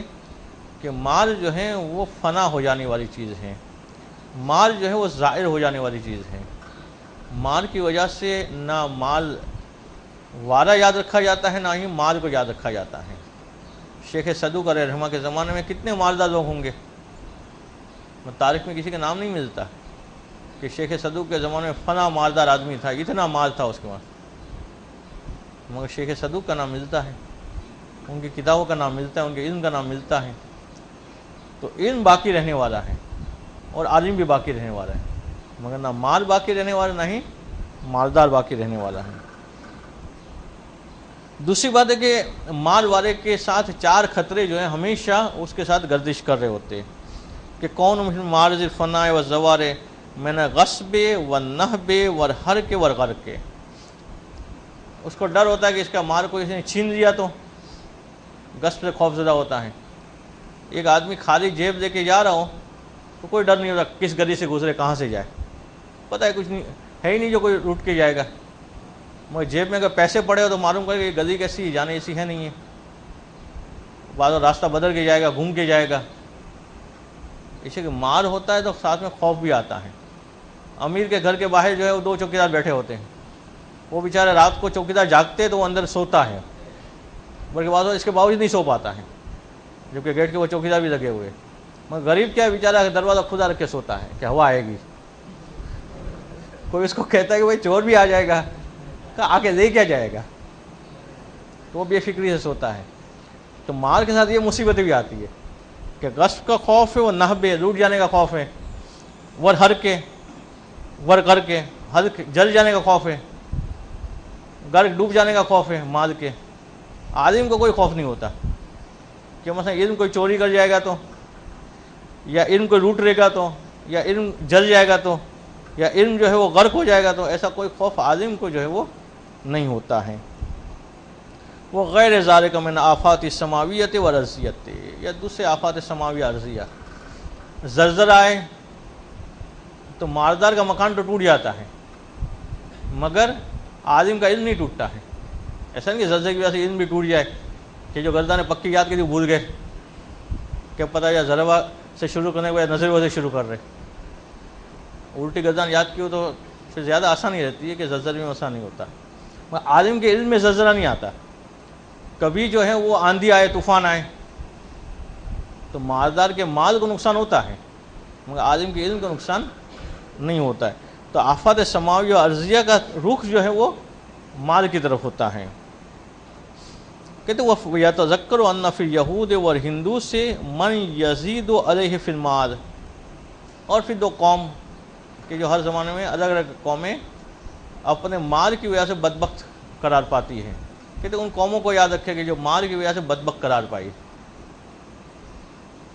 کہ مال جو ہیں وہ فنا ہو جانے والی چیز ہیں، مال جو ہے وہ ظاہر ہو جانے والی چیز ہے. مال کی وجہ سے نہ مال وعدہ یاد رکھا جاتا ہے، نہ ہی مال کو یاد رکھا جاتا ہے. شیخ صدوق علیہ رحمہ کے زمانے میں کتنے مالدار لوگ ہوں گے؟ تاریخ میں کسی کا نام نہیں ملتا کہ شیخ صدوق کے زمانے میں فلاں مالدار آدمی تھا، اتنا مال تھا اس کے پاس. مگر شیخ صدوق کا نام ملتا ہے، ان کی کتابوں کا نام ملتا ہے، ان کے علم کا نام ملتا ہے. تو علم باقی رہنے والا ہے اور عالم بھی باقی رہنے والا ہے، مگر نہ مال باقی رہنے والا، نہ ہی مالدار باقی رہنے والا ہے. دوسری بات ہے کہ مال والے کے ساتھ 4 خطرے جو ہیں ہمیشہ اس کے ساتھ گردش کر رہے ہوتے ہیں کہ کون معرض الفناء و زوار من غصب و نہب و حرق و غرق. اس کو ڈر ہوتا ہے کہ اس کا مال کو اس نے چھین لیا تو غصب سے خوف زدہ ہوتا ہے. ایک آدمی خالی جیب لے کے جا رہا ہو تو کوئی ڈر نہیں ہوتا کس گلی سے گزرے، کہاں سے جائے، پتہ ہے کچھ نہیں ہے ہی نہیں جو کوئی لوٹ کے جائے گا. مگر جیب میں اگر پیسے پڑے ہو تو معلوم کرے کہ یہ گلی کیسی جانے ایسی ہے نہیں ہے، بعض راستہ بدل کے جائے گا، گھوم کے جائے گا. اسے کہ مال ہوتا ہے تو ساتھ میں خوف بھی آتا ہے. امیر کے گھر کے باہر جو ہے وہ 2 چوکیدار بیٹھے ہوتے ہیں، وہ بیچارے رات کو چوکیدار جاگتے تو وہ اندر سوتا ہے، بلکہ بعض اس کے باوجود نہیں سو پاتا ہے جبکہ گیٹ کے وہ چوکیدار بھی لگے ہوئے. مگر غریب کیا ہے بیچارہ دروازہ کھلا رکھ کے سوتا ہے کہ ہوا آئے گی. کوئی اس کو کہتا ہے کہ بھائی چور بھی آ جائے گا، آ کے لے کیا جائے گا، تو وہ بے فکری سے سوتا ہے. تو مال کے ساتھ یہ مصیبتیں بھی آتی ہے کہ غصب کا خوف ہے، وہ نہب لوٹ جانے کا خوف ہے، ور ہر کے ور کر کے ہلک جل جانے کا خوف ہے، غرق ڈوب جانے کا خوف ہے مال کے. عالم کو کوئی خوف نہیں ہوتا کہ مثلا علم کوئی چوری کر جائے گا تو، یا علم کوئی لوٹ لے گا تو، یا علم جل جائے گا تو، یا علم جو ہے وہ غرق ہو جائے گا تو. ایسا کوئی خوف عالم کو جو ہے وہ نہیں ہوتا ہے. وہ غیر ذالک من آفات السماویت و ارضیت، یا دوسرے آفات سماوی ارضیہ. زلزلہ آئے تو مالدار کا مکان تو ٹوٹ جاتا ہے مگر عالم کا علم نہیں ٹوٹتا ہے. ایسا نہیں کہ زلزلے کی وجہ سے علم بھی ٹوٹ جائے کہ جو گردان پکی یاد کی تھی بھول گئے کہ پتہ یا ضربہ سے شروع کرنے کے بعد نظر سے شروع کر رہے. الٹی گردان یاد کی ہو تو پھر زیادہ آسانی رہتی ہے کہ زلزلے میں مسئلہ نہیں ہوتا. مگر عالم کے علم میں زلزلہ نہیں آتا. کبھی جو ہے وہ آندھی آئے، طوفان آئے تو مالدار کے مال کو نقصان ہوتا ہے مگر عالم کے علم کا نقصان نہیں ہوتا ہے. تو آفات سماوی و ارضیہ کا رخ جو ہے وہ مال کی طرف ہوتا ہے. کہتے وہ یتذکر ان فی الیہود والہندو سے من یزید علیہ فی المال. اور پھر 2 قوم کہ جو ہر زمانے میں الگ الگ قومیں اپنے مال کی وجہ سے بدبخت قرار پاتی ہیں. کہتے ان قوموں کو یاد رکھے کہ جو مال کی وجہ سے بدبخت قرار پائی.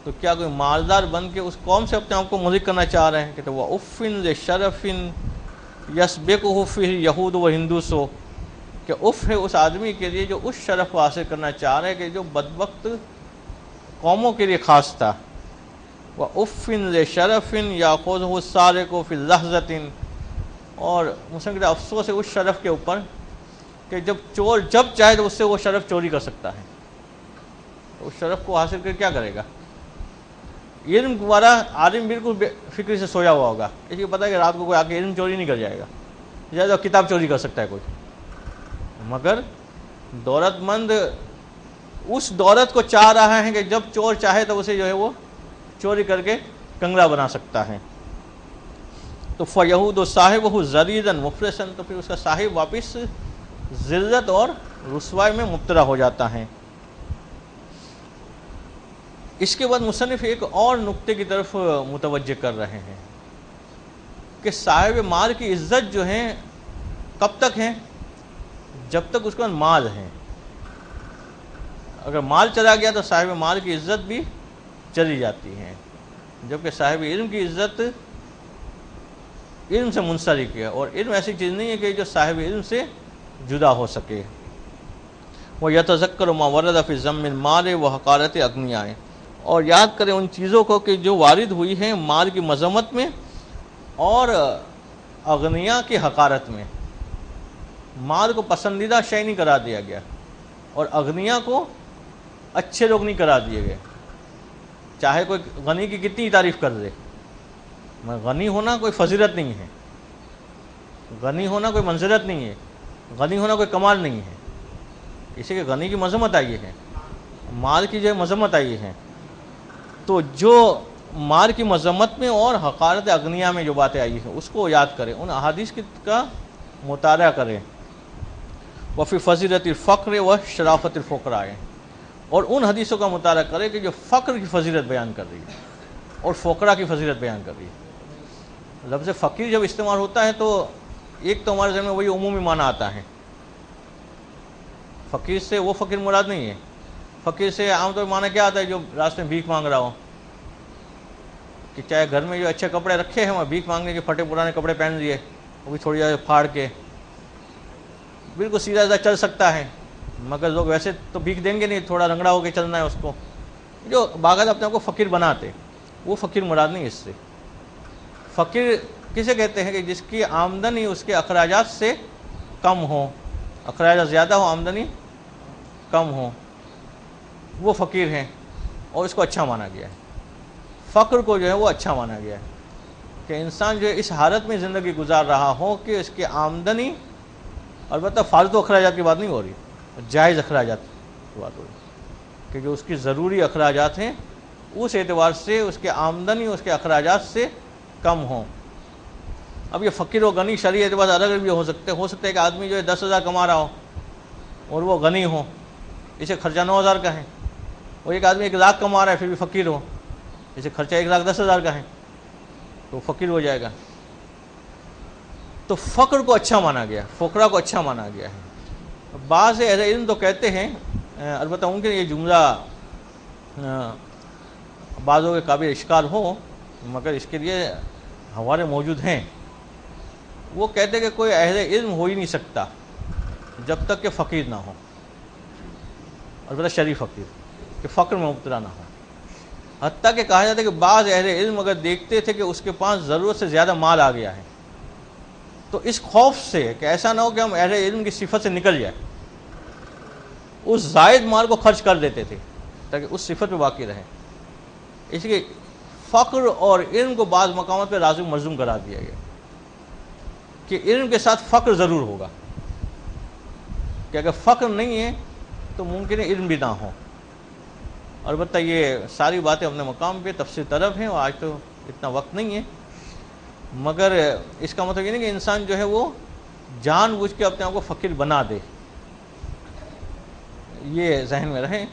تو کیا کوئی مالدار بن کے اس قوم سے اپنے آپ کو ملک کرنا چاہ رہے ہیں؟ کہتے وہ افن لشرفن یسبقہ فیہ یہود و ہندوسو، کہ اف ہے اس آدمی کے لیے جو اس شرف کو حاصل کرنا چاہ رہے ہیں کہ جو بدبخت قوموں کے لیے خاص تھا. وہ افن لشرفن یاخذہ السارق فی لحظۃ، اور مسلم کہتے افسوس ہے اس شرف کے اوپر کہ جب چور جب چاہے تو اس سے وہ شرف چوری کر سکتا ہے. تو اس شرف کو حاصل کر کیا کرے گا؟ علم دوبارہ عالم بالکل بے فکری سے سویا ہوا ہوگا، اس لیے پتہ ہے کہ رات کو کوئی آ کے علم چوری نہیں کر جائے گا، زیادہ کتاب چوری کر سکتا ہے کوئی. مگر دولت مند اس دولت کو چاہ رہا ہے کہ جب چور چاہے تو اسے جو ہے وہ چوری کر کے کنگلا بنا سکتا ہے. تو فیہود صاحبہ ذلیلا مفلسا، تو پھر اس کا صاحب واپس ذلت اور رسوائی میں مبتلا ہو جاتا ہے. اس کے بعد مصنف ایک اور نقطے کی طرف متوجہ کر رہے ہیں کہ صاحب مال کی عزت جو ہے کب تک ہے؟ جب تک اس کے پاس مال ہے. اگر مال چلا گیا تو صاحب مال کی عزت بھی چلی جاتی ہے، جبکہ صاحب علم کی عزت علم سے منسلک ہے، اور علم ایسی چیز نہیں ہے کہ جو صاحب علم سے جدا ہو سکے. وہ یتذکر ما ورد فی ذم المال و حقارت اغنیاء، اور یاد کریں ان چیزوں کو کہ جو وارد ہوئی ہیں مال کی مذمت میں اور اغنیاء کی حقارت میں. مال کو پسندیدہ شے نہیں قرار دیا گیا اور اغنیاء کو اچھے لوگ نہیں قرار دیے گئے. چاہے کوئی غنی کی کتنی تعریف کر دے غنی ہونا کوئی فضیلت نہیں ہے، غنی ہونا کوئی منزلت نہیں ہے، غنی ہونا کوئی کمال نہیں ہے. اسی کے غنی کی مذمت آئی ہے، مال کی جو مذمت آئی ہے. تو جو مال کی مذمت میں اور حقارت اغنیا میں جو باتیں آئی ہیں اس کو یاد کریں، ان احادیث کا مطالعہ کریں. وفی فضیلت الفقر و شرافت الفقراء، اور ان حدیثوں کا مطالعہ کریں کہ جو فقر کی فضیلت بیان کر رہی ہے اور فقراء کی فضیلت بیان کر رہی ہے. لفظ فقیر جب استعمال ہوتا ہے تو ایک تو ہمارے ذہن میں وہی عمومی معنی آتا ہے. فقیر سے وہ فقیر مراد نہیں ہے. فقیر سے عام طور پر معنی کیا آتا ہے؟ جو راستے میں بھیک مانگ رہا ہو، کہ چاہے گھر میں جو اچھے کپڑے رکھے ہیں وہاں بھیک مانگنے کے پھٹے پرانے کپڑے پہن لیے، وہ بھی تھوڑی زیادہ پھاڑ کے، بالکل سیدھا سیدھا چل سکتا ہے مگر لوگ ویسے تو بھیک دیں گے نہیں، تھوڑا رنگڑا ہو کے چلنا ہے اس کو. جو باقاعدہ اپنے آپ کو فقیر بناتے، وہ فقیر مراد نہیں. اس سے فقیر کسے کہتے ہیں؟ کہ جس کی آمدنی اس کے اخراجات سے کم ہو، اخراجات زیادہ ہو آمدنی کم ہو، وہ فقیر ہیں. اور اس کو اچھا مانا گیا ہے، فقر کو جو ہے وہ اچھا مانا گیا ہے کہ انسان جو ہے اس حالت میں زندگی گزار رہا ہو کہ اس کی آمدنی، البتہ فالتو اخراجات کی بات نہیں ہو رہی، جائز اخراجات کی بات ہو رہی کہ جو اس کی ضروری اخراجات ہیں اس اعتبار سے اس کے آمدنی اس کے اخراجات سے کم ہوں. اب یہ فقیر و غنی شرعی اعتبار سے الگ بھی ہو سکتے ہیں کہ آدمی جو ہے 10,000 کما رہا ہو اور وہ غنی ہو، اسے خرچہ 9,000 کا ہے، اور ایک آدمی 1,00,000 کما رہا ہے پھر بھی فقیر ہو، اسے خرچہ 1,10,000 کا ہے تو فقیر ہو جائے گا. تو فقر کو اچھا مانا گیا، فقراء کو اچھا مانا گیا ہے. بعض اہل علم تو کہتے ہیں، البتہ ان کے یہ جملہ بعضوں کے قابل اشکال ہو مگر اس کے لیے ہمارے موجود ہیں. وہ کہتے ہیں کہ کوئی اہل علم ہو ہی نہیں سکتا جب تک کہ فقیر نہ ہو، البتہ شرعی فقیر، کہ فقر میں مبتلا نہ ہو. حتیٰ کہ کہا جاتا ہے کہ بعض اہل علم اگر دیکھتے تھے کہ اس کے پاس ضرورت سے زیادہ مال آ گیا ہے تو اس خوف سے کہ ایسا نہ ہو کہ ہم اہل علم کی صفت سے نکل جائے، اس زائد مال کو خرچ کر دیتے تھے تاکہ اس صفت پہ باقی رہے. اس لیے فقر اور علم کو بعض مقامات پہ لازم ملزوم قرار دیا گیا کہ علم کے ساتھ فقر ضرور ہوگا، کہ اگر فقر نہیں ہے تو ممکن ہے علم بھی نہ ہو. البتہ یہ ساری باتیں اپنے مقام پہ تفصیل طلب ہیں اور آج تو اتنا وقت نہیں ہے، مگر اس کا مطلب یہ نہیں کہ انسان جو ہے وہ جان بوجھ کے اپنے آپ کو فقیر بنا دے، یہ ذہن میں رہے.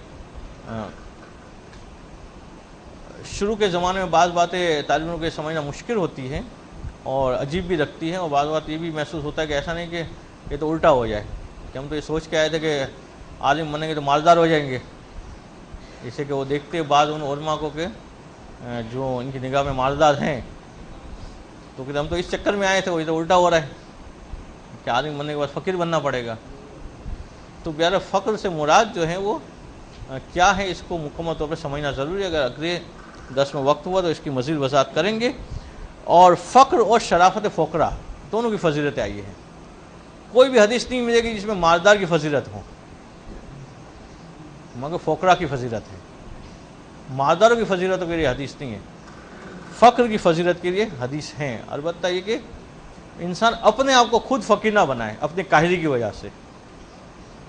شروع کے زمانے میں بعض باتیں طالب علموں کے سمجھنا مشکل ہوتی ہیں اور عجیب بھی لگتی ہیں، اور بعض بات یہ بھی محسوس ہوتا ہے کہ ایسا نہیں کہ یہ تو الٹا ہو جائے، کہ ہم تو یہ سوچ کے آئے تھے کہ عالم بنیں گے تو مالدار ہو جائیں گے. جیسے کہ وہ دیکھتے ہیں بعض ان علماء کو کہ جو ان کی نگاہ میں مالدار ہیں تو کہ ہم تو اس چکر میں آئے تھے، وہ تو الٹا ہو رہا ہے کہ عالم بننے کے بعد فقیر بننا پڑے گا. تو بہر فقر سے مراد جو ہے وہ کیا ہے اس کو مکمل طور پر سمجھنا ضروری ہے. اگر اگلے درس میں وقت ہوا تو اس کی مزید وضاحت کریں گے. اور فقر اور شرافت فقراء دونوں کی فضیلتیں آئی ہیں. کوئی بھی حدیث نہیں ملے گی جس میں مالدار کی فضیلت ہو، مگر فقراء کی فضیلت ہے. مالداروں کی فضیلتوں کے لیے حدیث نہیں ہے، فقر کی فضیلت کے لیے حدیث ہیں. البتہ یہ کہ انسان اپنے آپ کو خود فقیر نہ بنائے اپنی کاہلی کی وجہ سے،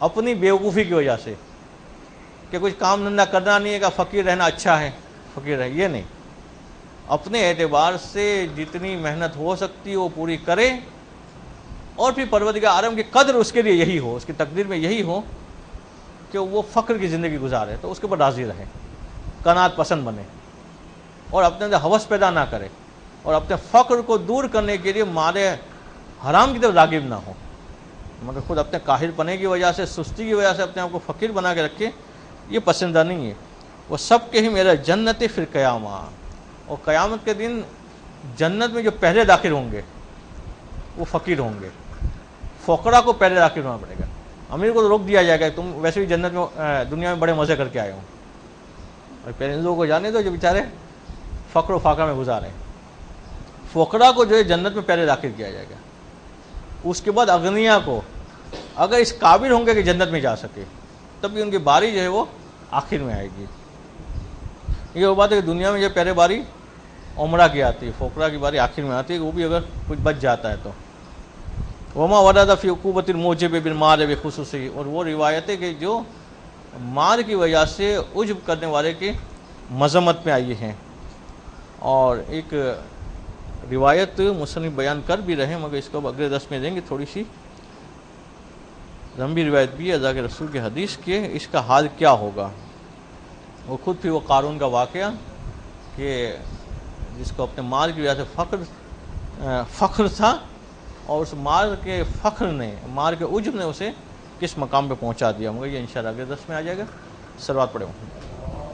اپنی بیوقوفی کی وجہ سے، کہ کچھ کام دھندہ کرنا نہیں ہے کہ فقیر رہنا اچھا ہے، فقیر رہے، یہ نہیں. اپنے اعتبار سے جتنی محنت ہو سکتی وہ پوری کرے، اور پھر پروردگار عالم کی قدر اس کے لیے یہی ہو، اس کی تقدیر میں یہی ہو کہ وہ فقر کی زندگی گزارے تو اس کے اوپر راضی رہے، قناعت پسند بنے، اور اپنے اندر ہوس پیدا نہ کرے، اور اپنے فقر کو دور کرنے کے لیے مال حرام کی طرف راغب نہ ہو، مگر خود اپنے کاہل پنے کی وجہ سے، سستی کی وجہ سے اپنے آپ کو فقیر بنا کے رکھے، یہ پسندہ نہیں ہے. وہ سب کے ہی میرا جنت فی القیامہ، اور قیامت کے دن جنت میں جو پہلے داخل ہوں گے وہ فقیر ہوں گے. فقراء کو پہلے داخل ہونا پڑے گا. امیر کو تو روک دیا جائے گا، تم ویسے بھی جنت میں دنیا میں بڑے مزے کر کے آئے ہو، اور پہلے ان لوگوں کو جانے دو جو بیچارے فقر و فاقہ میں گزارے ہیں. فقراء کو جو ہے جنت میں پہلے داخل کیا جائے گا. اس کے بعد اغنیاء کو، اگر اس قابل ہوں گے کہ جنت میں جا سکے تب بھی ان کی باری جو ہے وہ آخر میں آئے گی. یہ وہ بات ہے کہ دنیا میں جو پہلے باری عمرہ کی آتی ہے، فقراء کی باری آخر میں آتی ہے، وہ بھی اگر کچھ بچ جاتا ہے تو۔ وما ورد فی عقوبۃ الموجب بالمال بخصوصی، اور وہ روایتیں کہ جو مال کی وجہ سے عجب کرنے والے کی مذمت میں آئی ہیں۔ اور ایک روایت مصنف بیان کر بھی رہے مگر اس کو اگلے درس میں دیں گے، تھوڑی سی لمبی روایت بھی ہے اللہ کے رسول کی حدیث کے، اس کا حال کیا ہوگا۔ وہ خود پھر وہ قارون کا واقعہ کہ جس کو اپنے مال کی وجہ سے فخر تھا، اور اس مال کے فخر نے، مال کے عجب نے اسے کس مقام پہ پہنچا دیا، مگر یہ انشاءاللہ اگلے درس میں آ جائے گا۔ صلوات پڑھیں۔